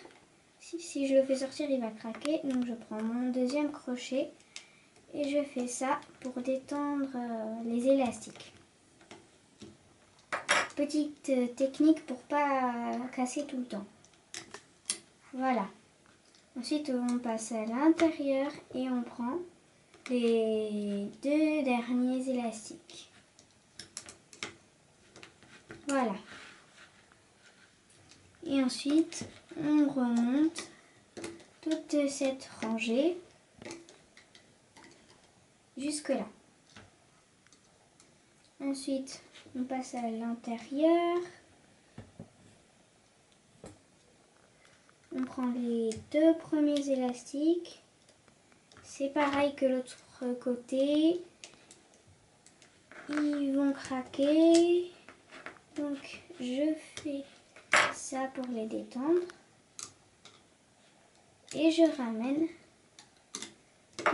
Si je le fais sortir, il va craquer. Donc, je prends mon deuxième crochet et je fais ça pour détendre les élastiques. Petite technique pour pas casser tout le temps. Voilà. Ensuite, on passe à l'intérieur et on prend les deux derniers élastiques. Voilà. Et ensuite, on remonte toute cette rangée jusque là. Ensuite, on passe à l'intérieur. On prend les deux premiers élastiques. C'est pareil que l'autre côté. Ils vont craquer. Donc, je fais ça pour les détendre. Et je ramène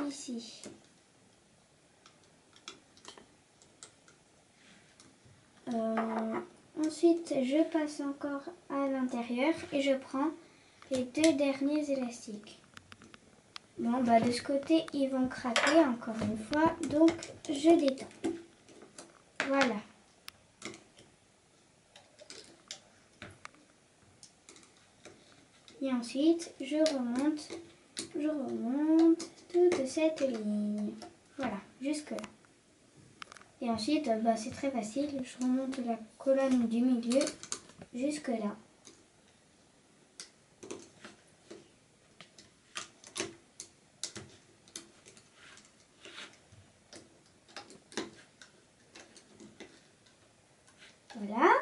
ici. Ensuite, je passe encore à l'intérieur et je prends les deux derniers élastiques. Bon, bah de ce côté, ils vont craquer encore une fois, donc je détends. Voilà. Et ensuite, je remonte toute cette ligne. Voilà, jusque là. Et ensuite, bah, c'est très facile, je remonte la colonne du milieu jusque là. Voilà.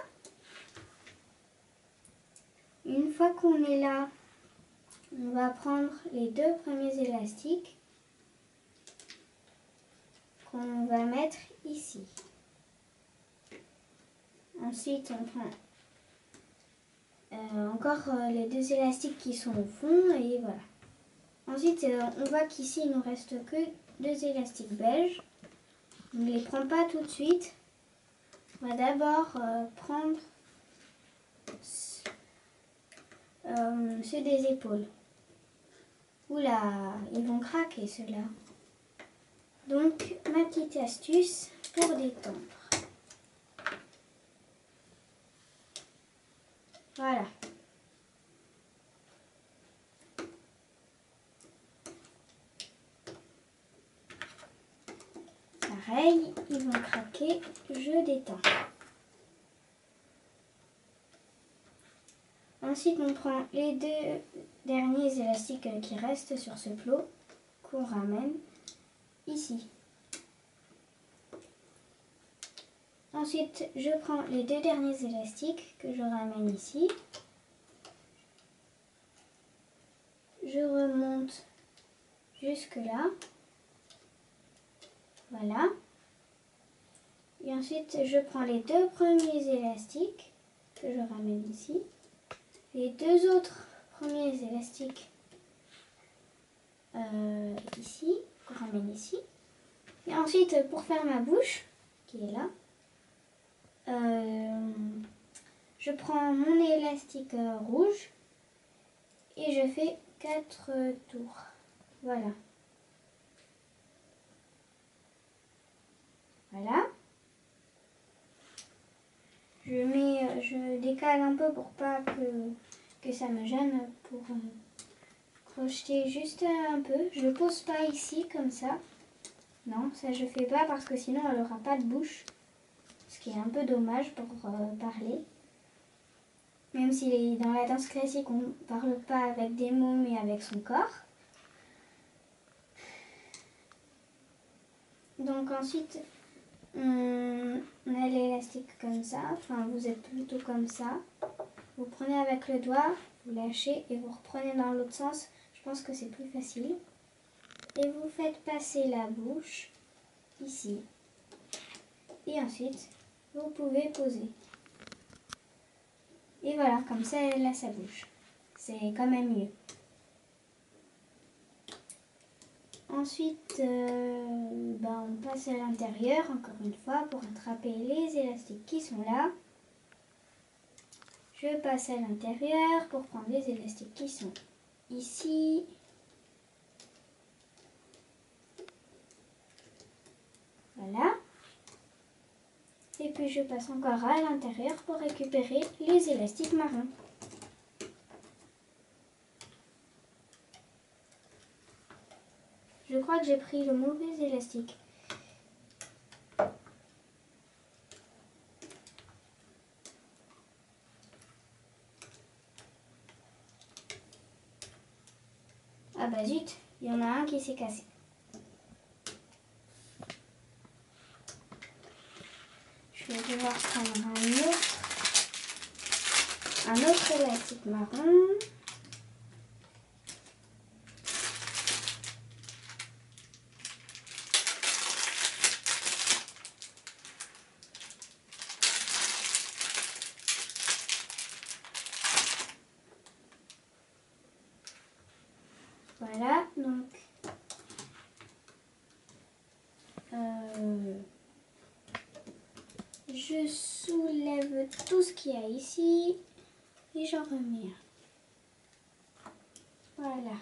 Une fois qu'on est là, on va prendre les deux premiers élastiques qu'on va mettre ici. Ensuite, on prend encore les deux élastiques qui sont au fond et voilà. Ensuite, on voit qu'ici il nous reste que deux élastiques beiges. On ne les prend pas tout de suite. On va d'abord prendre ceux des épaules. Oula, ils vont craquer ceux-là. Donc, ma petite astuce pour détendre. Voilà. Pareil, ils vont craquer, je détends. Ensuite, on prend les deux derniers élastiques qui restent sur ce plot qu'on ramène ici. Ensuite, je prends les deux derniers élastiques que je ramène ici. Je remonte jusque là. Voilà. Et ensuite, je prends les deux premiers élastiques que je ramène ici. Les deux autres premiers élastiques ici, qu'on ramène ici. Et ensuite, pour faire ma bouche, qui est là, je prends mon élastique rouge et je fais 4 tours. Voilà. Voilà. Je décale un peu pour pas que ça me gêne, pour crocheter juste un peu. Je pose pas ici comme ça. Non, ça je fais pas parce que sinon elle aura pas de bouche. Ce qui est un peu dommage pour parler. Même si dans la danse classique on ne parle pas avec des mots mais avec son corps. Donc ensuite on a l'élastique comme ça, enfin vous êtes plutôt comme ça. Vous prenez avec le doigt, vous lâchez et vous reprenez dans l'autre sens. Je pense que c'est plus facile. Et vous faites passer la bouche ici. Et ensuite, vous pouvez poser. Et voilà, comme ça elle a sa bouche. C'est quand même mieux. Ensuite, on passe à l'intérieur, encore une fois, pour attraper les élastiques qui sont là. Je passe à l'intérieur pour prendre les élastiques qui sont ici. Voilà. Et puis je passe encore à l'intérieur pour récupérer les élastiques marrons. Je crois que j'ai pris le mauvais élastique. Ah bah zut, il y en a un qui s'est cassé. Je vais devoir prendre un autre élastique marron. Voilà, donc je soulève tout ce qu'il y a ici et j'en remets un. Voilà.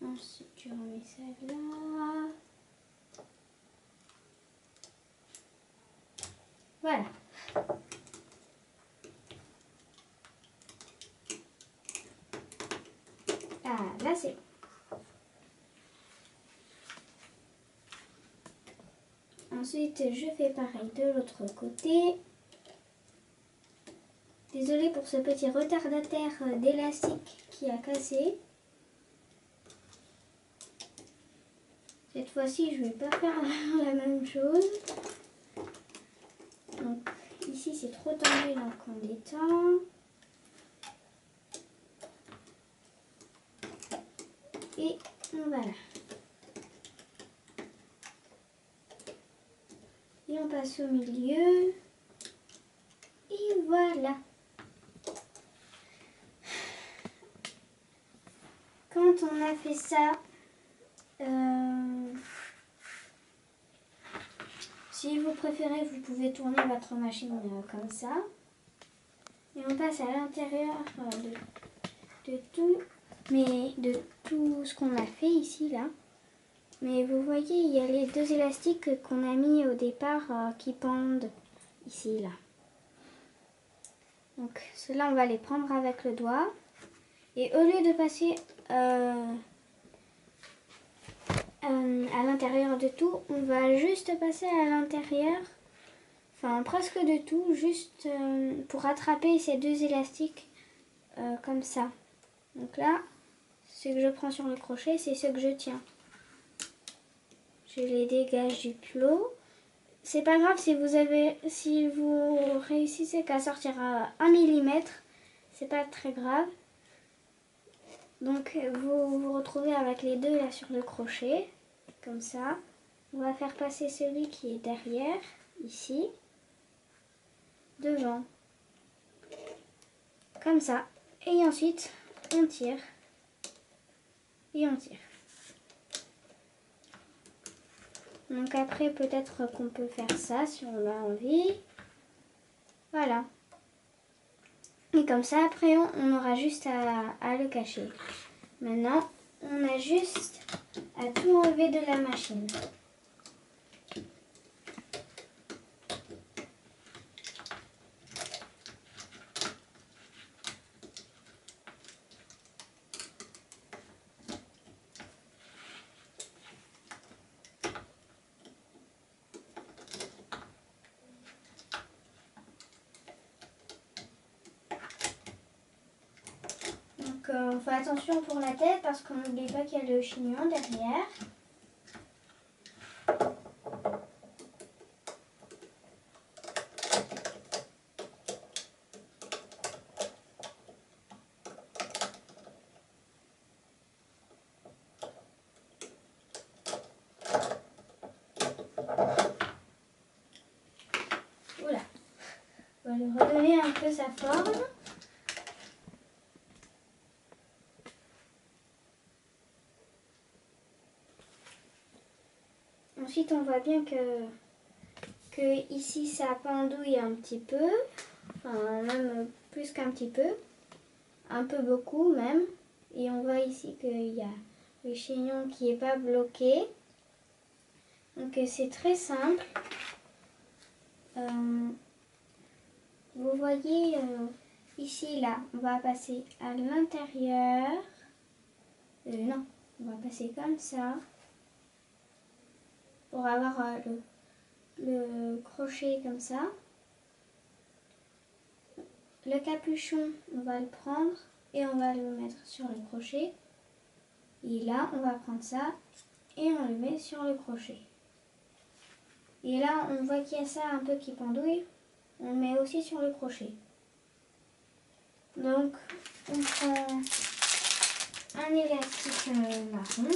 Ensuite, je remets ça là. Voilà. Ah, là c'est bon. Ensuite, je fais pareil de l'autre côté. Désolée pour ce petit retardataire d'élastique qui a cassé. Cette fois-ci, je ne vais pas faire la même chose. Donc ici, c'est trop tendu, donc on détend. Et voilà. Et on passe au milieu. Et voilà. Quand on a fait ça, si vous préférez, vous pouvez tourner votre machine comme ça. Et on passe à l'intérieur de tout, mais de tout ce qu'on a fait ici, là. Mais vous voyez, il y a les deux élastiques qu'on a mis au départ qui pendent ici, là. Donc, ceux-là, on va les prendre avec le doigt. Et au lieu de passer à l'intérieur de tout, on va juste passer à l'intérieur, enfin presque de tout, juste pour attraper ces deux élastiques comme ça. Donc là, ce que je prends sur le crochet, c'est ce que je tiens. Je les dégage du plot. C'est pas grave si vous réussissez qu'à sortir à 1 mm, c'est pas très grave. Donc vous vous retrouvez avec les deux là sur le crochet, comme ça. On va faire passer celui qui est derrière, ici, devant, comme ça. Et ensuite, on tire, et on tire. Donc après, peut-être qu'on peut faire ça si on a envie. Voilà. Et comme ça, après, on aura juste à le cacher. Maintenant, on a juste à tout enlever de la machine. Donc on fait attention pour la tête parce qu'on n'oublie pas qu'il y a le chignon derrière. Oula, on va lui redonner un peu sa forme. Ensuite, on voit bien que ici, ça pendouille un petit peu. Enfin, même plus qu'un petit peu. Un peu beaucoup même. Et on voit ici qu'il y a le chignon qui n'est pas bloqué. Donc, c'est très simple. Vous voyez ici, là, on va passer à l'intérieur. Non, on va passer comme ça. Pour avoir le crochet comme ça. Le capuchon, on va le prendre et on va le mettre sur le crochet. Et là, on va prendre ça et on le met sur le crochet. Et là, on voit qu'il y a ça un peu qui pendouille. On le met aussi sur le crochet. Donc, on prend un élastique marron.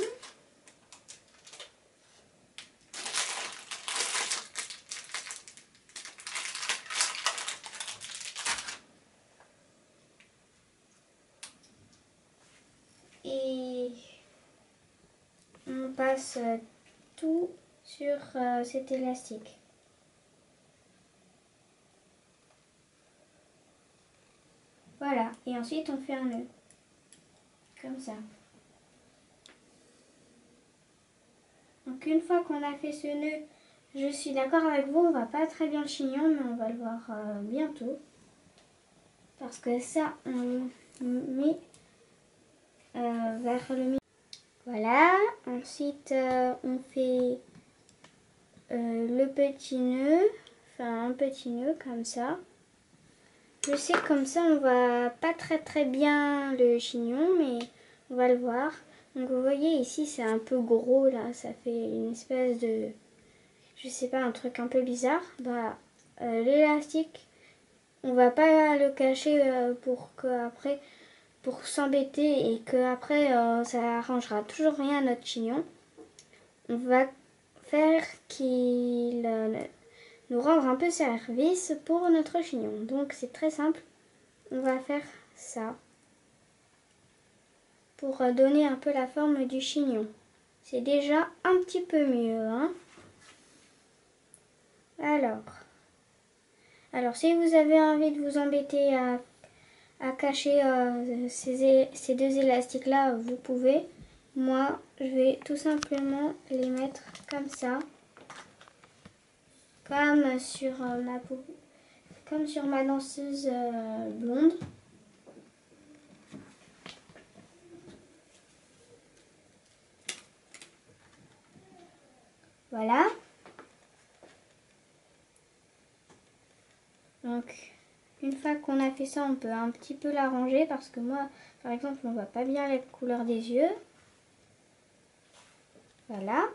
Et on passe tout sur cet élastique. Voilà, et ensuite on fait un nœud, comme ça. Donc une fois qu'on a fait ce nœud, je suis d'accord avec vous, on va pas très bien le chignon, mais on va le voir bientôt. Parce que ça, on le met vers le milieu. Voilà, ensuite on fait le petit nœud, enfin un petit nœud comme ça. Je sais que comme ça, on voit pas très bien le chignon, mais on va le voir. Donc vous voyez ici, c'est un peu gros là, ça fait une espèce de, je sais pas, un truc un peu bizarre. Bah, l'élastique, on va pas le cacher pour que après, pour s'embêter et que après ça arrangera toujours rien à notre chignon. On va faire qu'il nous rendre un peu service pour notre chignon. Donc c'est très simple. On va faire ça pour donner un peu la forme du chignon. C'est déjà un petit peu mieux, hein. Alors si vous avez envie de vous embêter à cacher ces deux élastiques là, vous pouvez. Moi, je vais tout simplement les mettre comme ça, comme sur ma danseuse blonde. Voilà. Donc, une fois qu'on a fait ça, on peut un petit peu l'arranger parce que moi, par exemple, on voit pas bien la couleur des yeux. Voilà.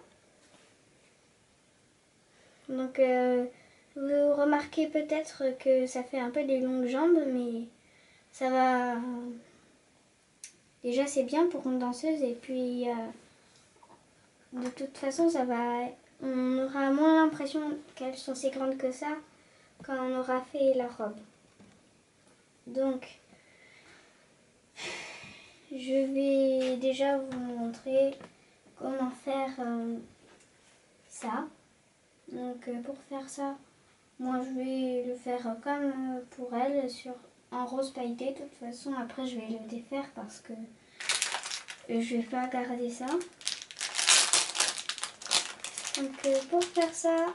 Donc, vous remarquez peut-être que ça fait un peu des longues jambes, mais ça va. Déjà, c'est bien pour une danseuse et puis de toute façon, ça va. On aura moins l'impression qu'elles sont si grandes que ça quand on aura fait la robe. Donc, je vais déjà vous montrer comment faire ça. Donc, pour faire ça, moi je vais le faire comme pour elle, en rose pailleté. De toute façon, après je vais le défaire parce que je vais pas garder ça. Donc, pour faire ça,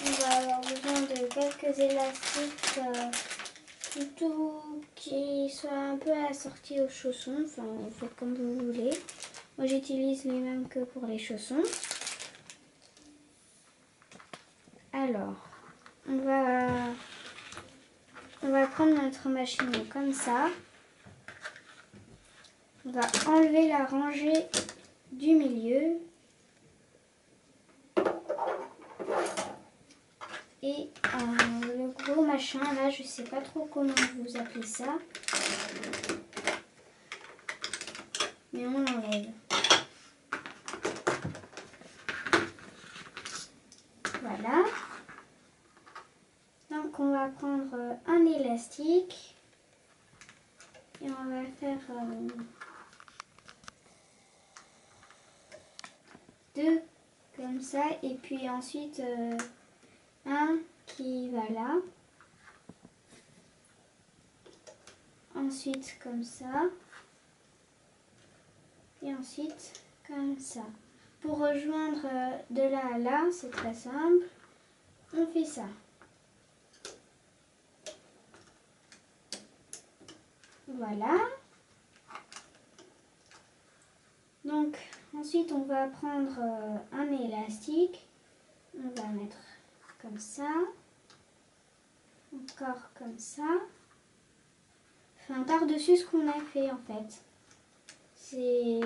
on va avoir besoin de quelques élastiques plutôt qui soient un peu assortis aux chaussons. Enfin, vous faites comme vous voulez. Moi, j'utilise les mêmes que pour les chaussons. Alors, on va prendre notre machine comme ça. On va enlever la rangée du milieu. Et le gros machin, là, je sais pas trop comment vous appelez ça. Mais on l'enlève. Voilà. Donc on va prendre un élastique. Et on va faire deux comme ça. Et puis ensuite un qui va là. Ensuite comme ça. Et ensuite comme ça. Pour rejoindre de là à là, c'est très simple. On fait ça. Voilà. Donc ensuite on va prendre un élastique. On va mettre comme ça. Encore comme ça. Enfin par-dessus ce qu'on a fait en fait. C'est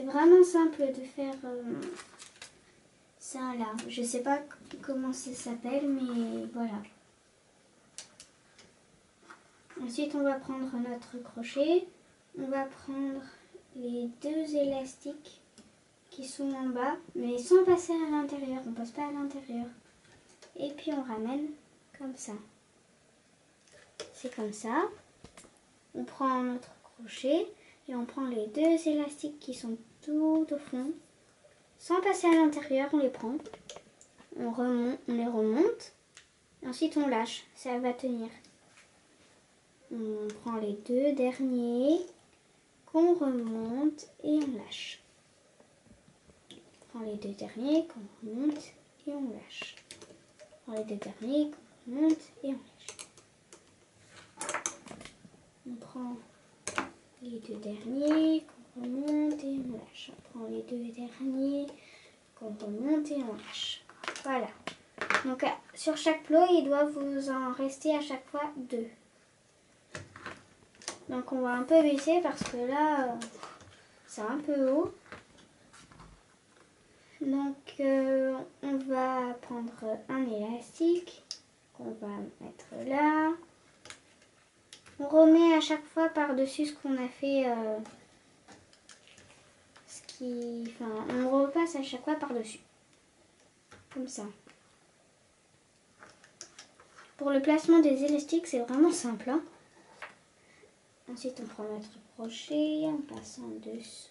vraiment simple de faire ça là. Je sais pas comment ça s'appelle, mais voilà. Ensuite, on va prendre notre crochet. On va prendre les deux élastiques qui sont en bas, mais sans passer à l'intérieur. On passe pas à l'intérieur. Et puis on ramène comme ça. C'est comme ça. On prend notre crochet et on prend les deux élastiques qui sont tout au fond. Sans passer à l'intérieur, on les prend. On les remonte. Ensuite, on lâche. Ça va tenir. On prend les deux derniers qu'on remonte et on lâche. On prend les deux derniers qu'on remonte et on lâche. On prend les deux derniers qu'on remonte et on lâche. On prend les deux derniers qu'on remonte et on lâche. On prend les deux derniers qu'on remonte et on lâche. Voilà. Donc sur chaque plot, il doit vous en rester à chaque fois 2. Donc on va un peu baisser parce que là, c'est un peu haut. Donc on va prendre un élastique qu'on va mettre là. On remet à chaque fois par-dessus ce qu'on a fait, on repasse à chaque fois par-dessus. Comme ça. Pour le placement des élastiques, c'est vraiment simple. Hein. Ensuite, on prend notre crochet, on passe en dessous.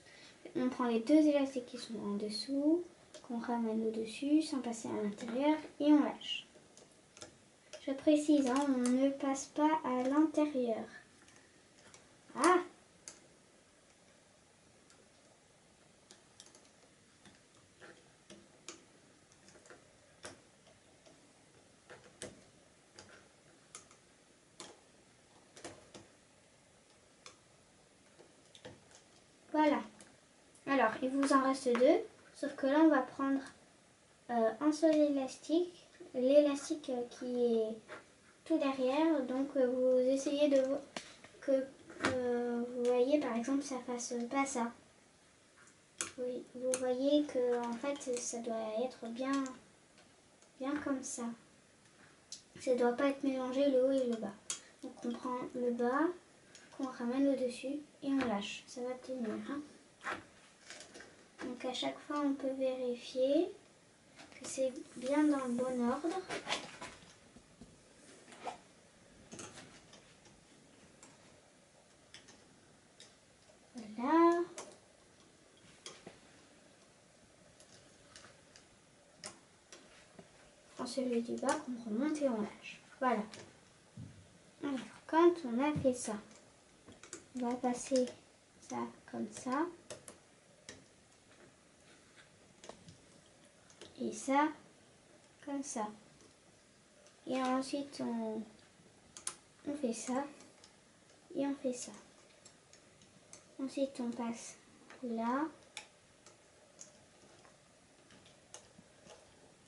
On prend les 2 élastiques qui sont en dessous, qu'on ramène au-dessus sans passer à l'intérieur et on lâche. Je précise, hein, on ne passe pas à l'intérieur. Ah! Voilà. Alors, il vous en reste 2, sauf que là, on va prendre un seul élastique, l'élastique qui est tout derrière. Donc, vous essayez de que vous voyez, par exemple, ça fasse pas ça. Oui, vous voyez que en fait, ça doit être bien comme ça. Ça ne doit pas être mélangé le haut et le bas. Donc, on prend le bas, qu'on ramène au-dessus et on lâche. Ça va tenir. Hein. Donc à chaque fois, on peut vérifier que c'est bien dans le bon ordre. Voilà. Prends celui du bas qu'on remonte et on lâche. Voilà. Alors, quand on a fait ça, on va passer ça comme ça. Et ça, comme ça. Et ensuite, on fait ça. Et on fait ça. Ensuite, on passe là.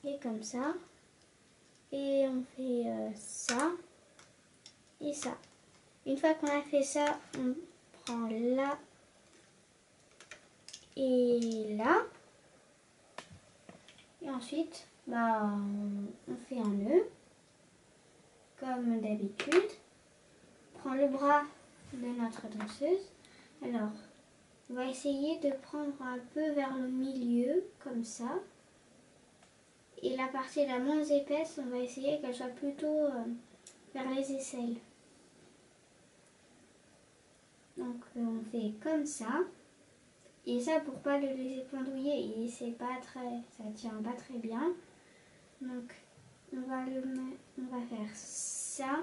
Et comme ça. Et on fait ça. Et ça. Une fois qu'on a fait ça, on prend là. Et là. Et ensuite, on fait un nœud. Comme d'habitude. On prend le bras de notre danseuse. Alors, on va essayer de prendre un peu vers le milieu, comme ça. Et la partie la moins épaisse, on va essayer qu'elle soit plutôt vers les aisselles. Donc, on fait comme ça. Et ça, pour pas le laisser pendouiller, et c'est pas très, ça tient pas très bien. Donc, on va faire ça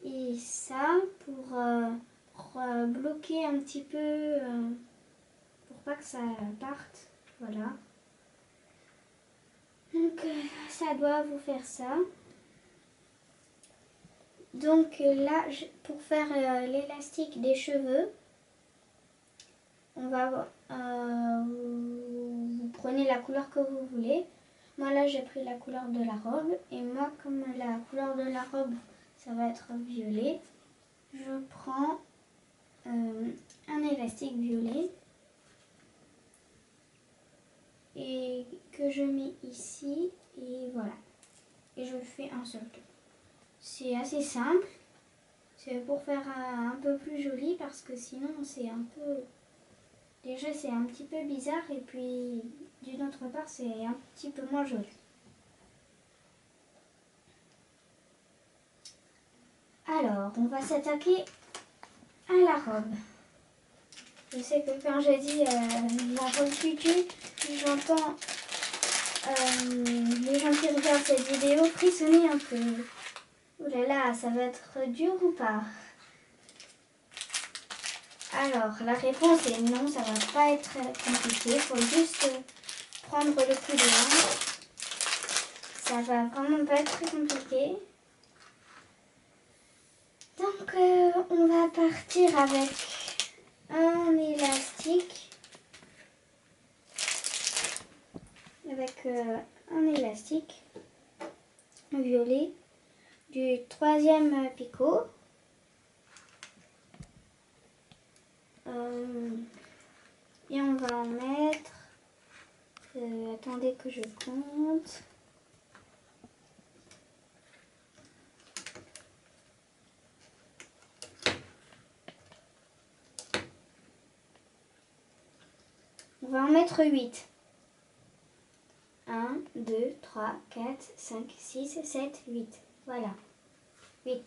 et ça pour bloquer un petit peu, pour pas que ça parte. Voilà. Donc, ça doit vous faire ça. Donc là, pour faire l'élastique des cheveux, on va, vous prenez la couleur que vous voulez. Moi là, j'ai pris la couleur de la robe. Et moi, comme la couleur de la robe, ça va être violet, je prends un élastique violet. Et que je mets ici. Et voilà. Et je fais un seul tour. C'est assez simple. C'est pour faire un peu plus joli parce que sinon c'est un peu... Déjà c'est un petit peu bizarre et puis d'une autre part c'est un petit peu moins joli. Alors on va s'attaquer à la robe. Je sais que quand je dis la robe tutu, j'entends les gens qui regardent cette vidéo frissonner un peu. Ouh là là, ça va être dur ou pas? Alors, la réponse est non, ça va pas être très compliqué. Il faut juste prendre le coup de main. Ça va vraiment pas être très compliqué. Donc, on va partir avec un élastique. Avec un élastique. violet du troisième picot. Et on va en mettre, attendez que je compte. On va en mettre 8. 1, 2, 3, 4, 5, 6, 7, 8. Voilà, 8.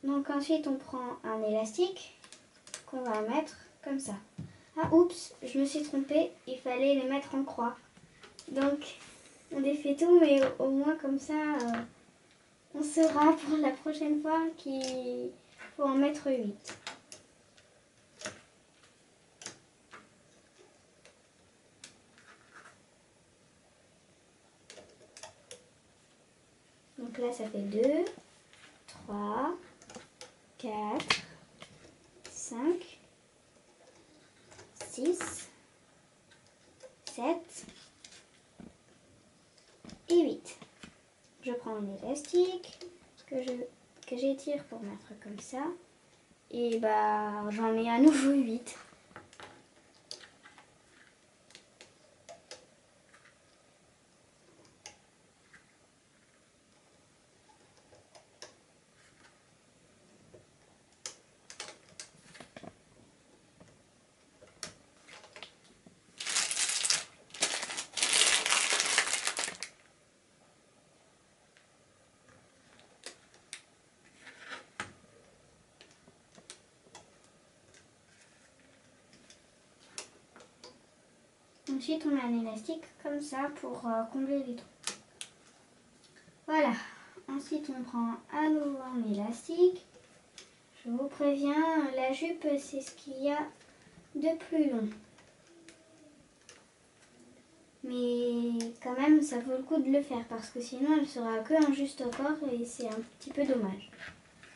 Donc ensuite on prend un élastique qu'on va mettre comme ça. Ah oups, je me suis trompée, il fallait les mettre en croix. Donc on défait tout, mais au moins comme ça on saura pour la prochaine fois qu'il faut en mettre 8. Donc là ça fait 2, 3, 4, 5, 6, 7 et 8. Je prends un élastique que j'étire pour mettre comme ça. Et bah j'en mets à nouveau 8. Ensuite, on met un élastique comme ça pour combler les trous. Voilà. Ensuite, on prend à nouveau un élastique. Je vous préviens, la jupe, c'est ce qu'il y a de plus long. Mais quand même, ça vaut le coup de le faire parce que sinon, elle sera que un juste corps et c'est un petit peu dommage.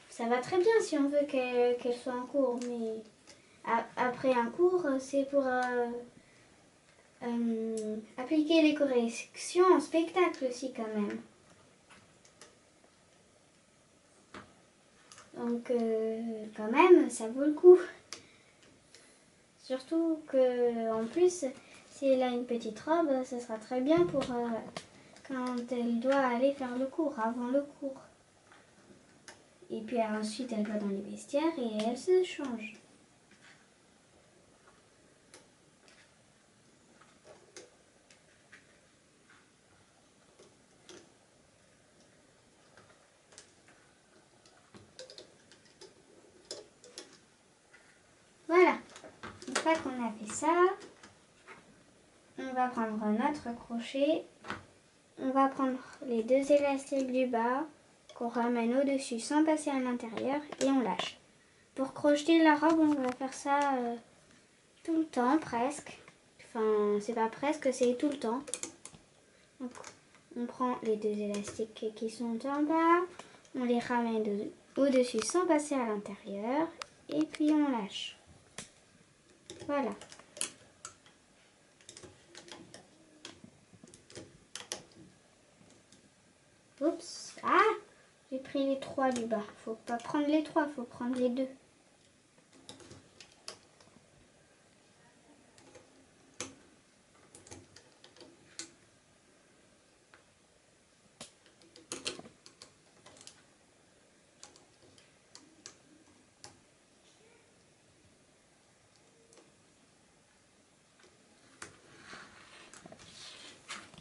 Ça va très bien si on veut qu'elle soit en cours, mais après un cours, c'est pour... appliquer les corrections en spectacle aussi quand même. Donc quand même ça vaut le coup. Surtout que en plus si elle a une petite robe, ça sera très bien pour quand elle doit aller faire le cours, avant le cours. Et puis ensuite elle va dans les vestiaires et elle se change. Voilà, une fois qu'on a fait ça, on va prendre notre crochet, on va prendre les deux élastiques du bas qu'on ramène au-dessus sans passer à l'intérieur et on lâche. Pour crocheter la robe, on va faire ça tout le temps presque. Enfin, c'est pas presque, c'est tout le temps. Donc, on prend les deux élastiques qui sont en bas, on les ramène au-dessus sans passer à l'intérieur et puis on lâche. Voilà. Oups, ah, j'ai pris les trois du bas. Faut pas prendre les trois, faut prendre les deux.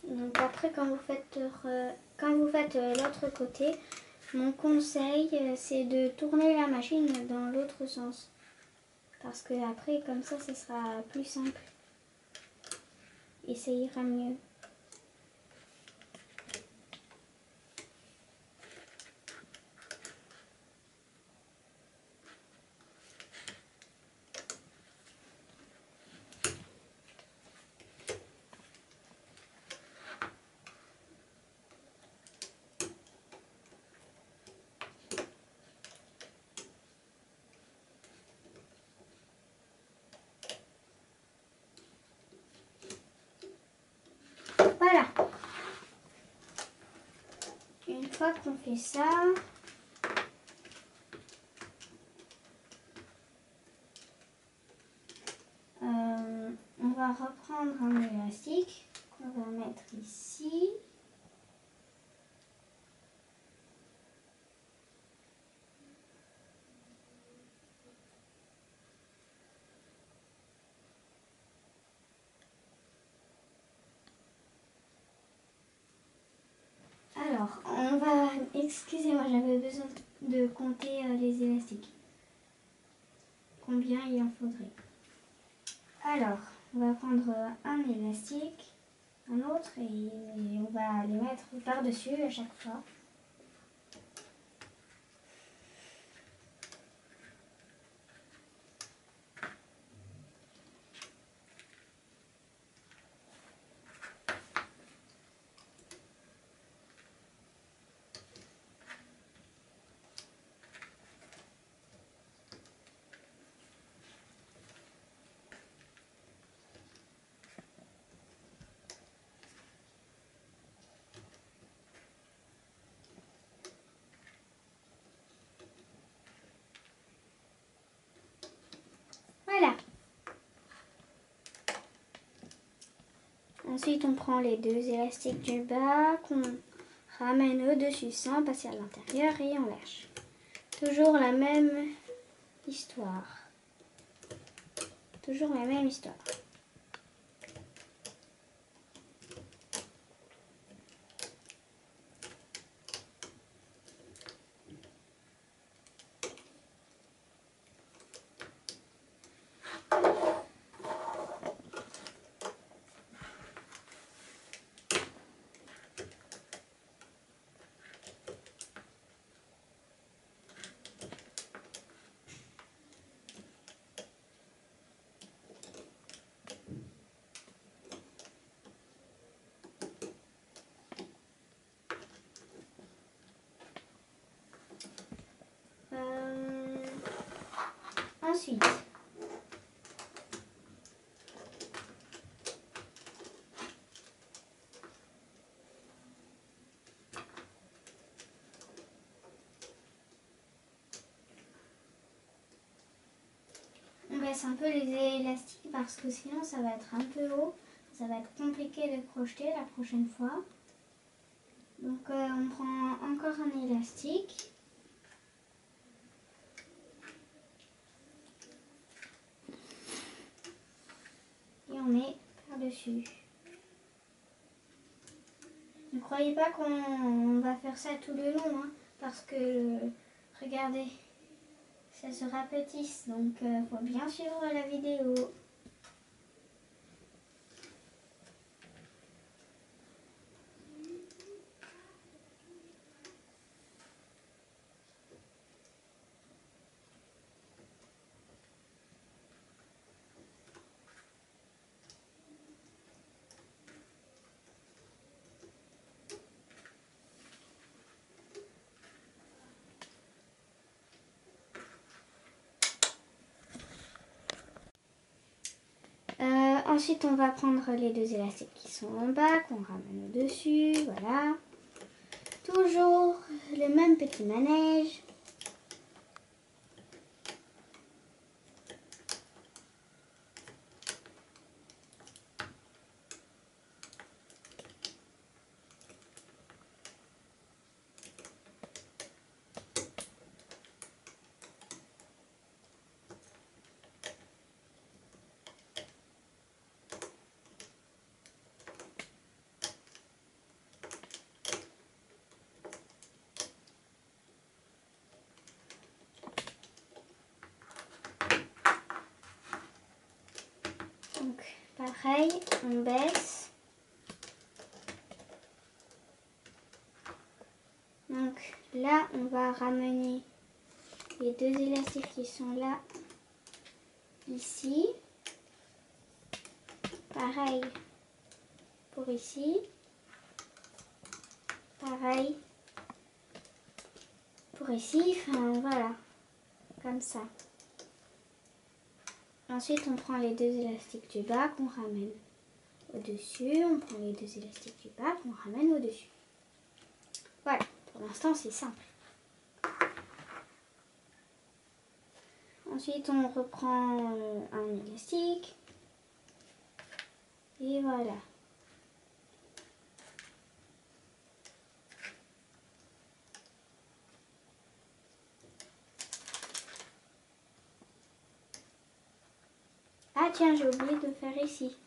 Donc après, quand vous faites l'autre côté, mon conseil, c'est de tourner la machine dans l'autre sens. Parce que après, comme ça sera plus simple. Et ça ira mieux. fois qu'on fait ça, on va reprendre un élastique qu'on va mettre ici. Alors, on va... Excusez-moi, j'avais besoin de compter les élastiques. Combien il en faudrait. Alors, on va prendre un élastique, un autre, et on va les mettre par-dessus à chaque fois. Voilà. Ensuite, on prend les deux élastiques du bas qu'on ramène au-dessus sans passer à l'intérieur et on lâche. Toujours la même histoire. Toujours la même histoire. Ensuite, on baisse un peu les élastiques parce que sinon ça va être un peu haut. Ça va être compliqué de crocheter la prochaine fois. Donc on prend encore un élastique. Et on met par-dessus. Ne croyez pas qu'on va faire ça tout le long, hein, parce que, regardez, ça se rapetisse, donc faut bien suivre la vidéo. Ensuite, on va prendre les deux élastiques qui sont en bas, qu'on ramène au-dessus, voilà. Toujours le même petit manège. Donc, pareil, on baisse. Donc là, on va ramener les deux élastiques qui sont là, ici. Pareil pour ici. Pareil pour ici. Enfin, voilà. Comme ça. Ensuite, on prend les deux élastiques du bas qu'on ramène au-dessus. On prend les deux élastiques du bas qu'on ramène au-dessus. Voilà. Pour l'instant, c'est simple. Ensuite, on reprend un élastique. Et voilà. Ah tiens, j'ai oublié de faire ici.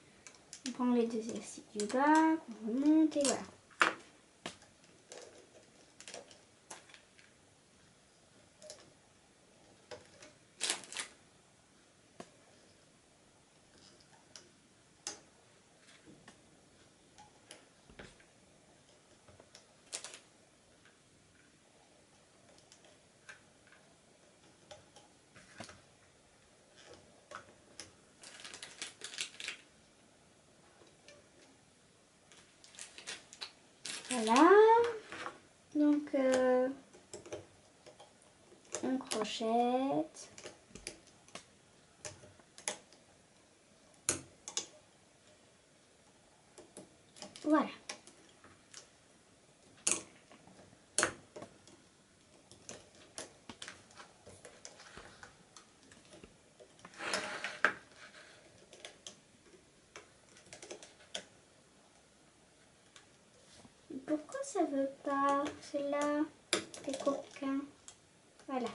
On prend les deux élastiques du bas, on remonte et voilà. Voilà. Donc, on crochette. Voilà. Pourquoi ça veut pas, celle-là, les coquins? Voilà.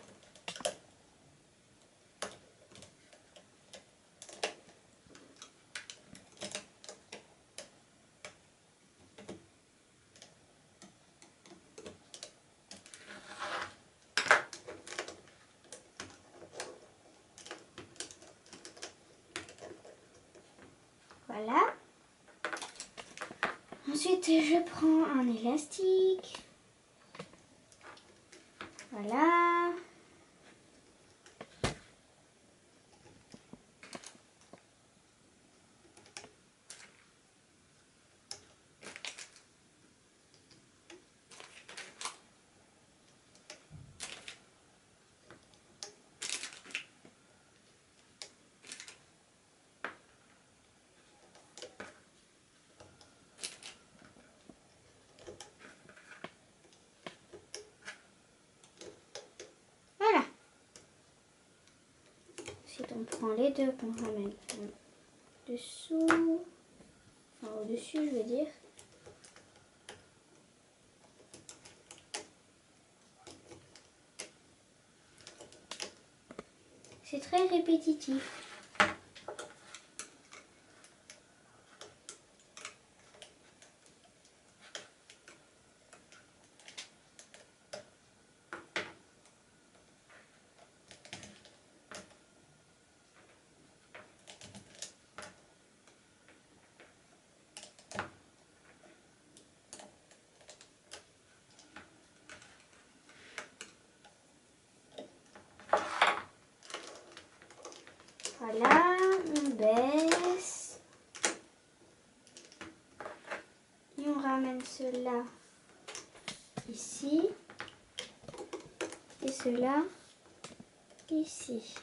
Voilà. Ensuite, je prends un élastique. Voilà. Voilà. Ensuite, on prend les deux qu'on ramène en dessous. Enfin, au-dessus, je veux dire. C'est très répétitif. Voilà, on baisse. Et on ramène cela ici. Et cela ici.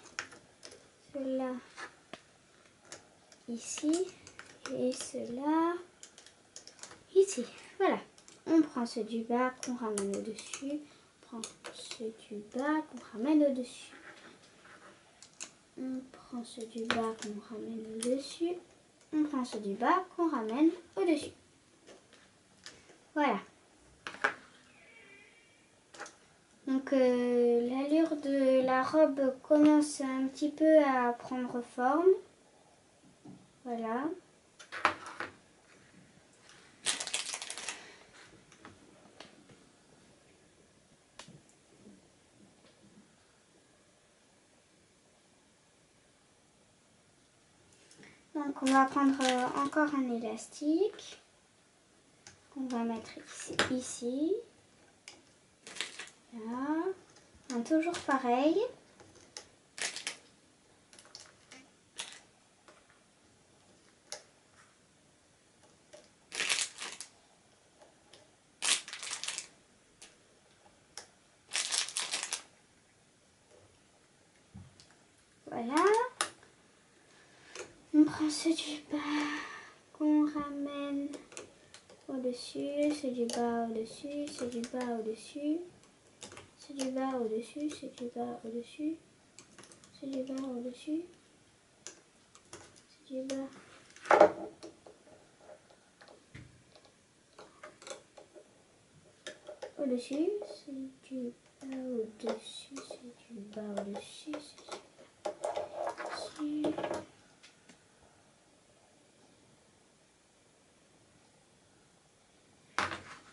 Cela ici. Et cela ici. Voilà. On prend ceux du bas qu'on ramène au-dessus. On prend ceux du bas qu'on ramène au-dessus. On prend ceux du bas qu'on ramène au-dessus. On prend ceux du bas qu'on ramène au-dessus. Voilà. Donc l'allure de la robe commence un petit peu à prendre forme. Voilà. Donc on va prendre encore un élastique. On va mettre ici. Là. Toujours pareil. Voilà. On prend ceux du bas qu'on ramène au-dessus, c'est du bas au-dessus, c'est du bas au-dessus, c'est du bas au-dessus, c'est du bas au-dessus, c'est du bas au-dessus, c'est du bas. Au-dessus, c'est du bas au-dessus, c'est du bas au-dessus, c'est du bas au-dessus.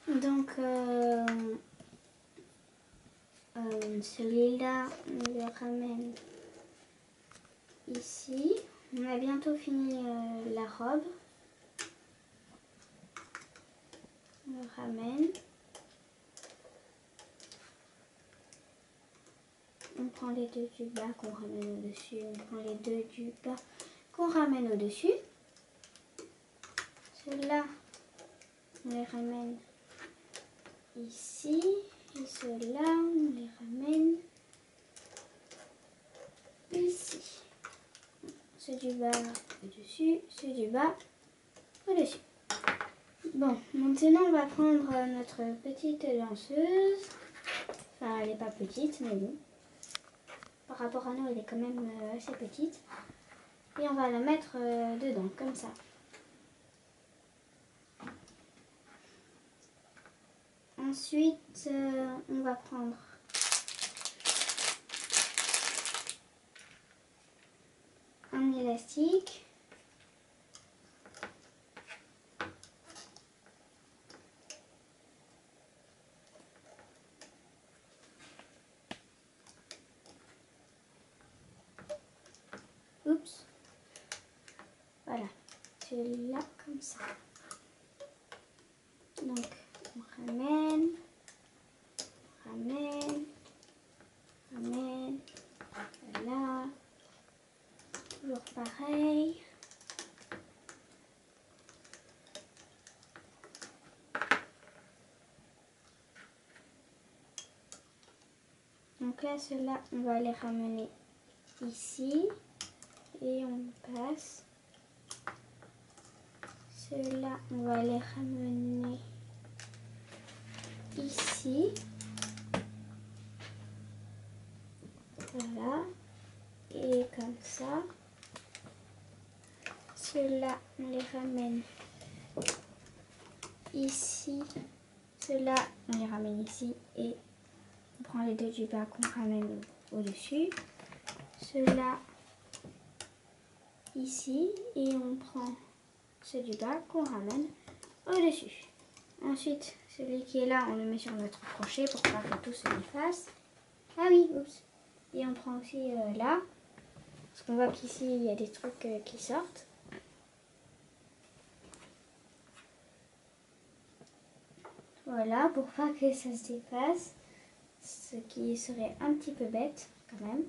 Donc, celui-là, on le ramène ici. On a bientôt fini la robe. On le ramène. On prend les deux du bas qu'on ramène au-dessus. On prend les deux du bas qu'on ramène au-dessus. Ceux-là, on les ramène ici. Et ceux-là, on les ramène ici. Ceux du bas au-dessus, ceux du bas au-dessus. Bon, maintenant on va prendre notre petite danseuse. Enfin, elle n'est pas petite, mais bon. Par rapport à nous, elle est quand même assez petite. Et on va la mettre dedans, comme ça. Ensuite, on va prendre un élastique. Oups. Voilà. Celui-là, comme ça. Donc, on ramène, ramène, ramène. Voilà. Toujours pareil. Donc là, ceux-là, on va les ramener ici. Et on passe. Ceux-là, on va les ramener ici. Voilà. Et comme ça. Ceux-là, on les ramène ici. Ceux-là, on les ramène ici. Et on prend les deux du bas qu'on ramène au-dessus. Ceux-là, ici. Et on prend ceux du bas qu'on ramène au-dessus. Ensuite, celui qui est là, on le met sur notre crochet pour pas que tout se défasse. Ah oui, oups. Et on prend aussi là. Parce qu'on voit qu'ici, il y a des trucs qui sortent. Voilà, pour pas que ça se défasse. Ce qui serait un petit peu bête, quand même.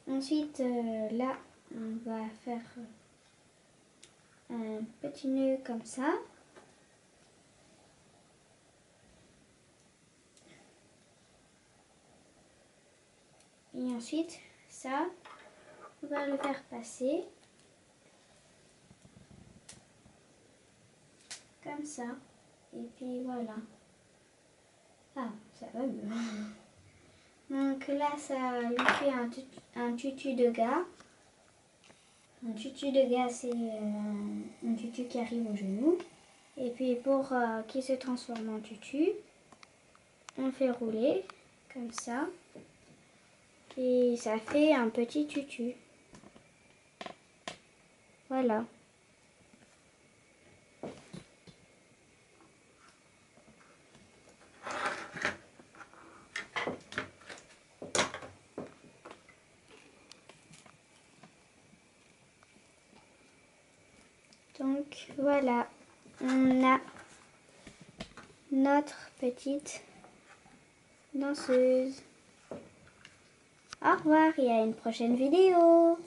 Ensuite, là, on va faire un petit nœud comme ça. Et ensuite, ça, on va le faire passer comme ça. Et puis voilà. Ah, ça va mieux. Donc là, ça lui fait un tutu de gars. Un tutu de gars, c'est un tutu qui arrive au genou. Et puis pour qu'il se transforme en tutu, on fait rouler comme ça. Et ça fait un petit tutu. Voilà. Donc voilà, on a notre petite danseuse. Au revoir et à une prochaine vidéo.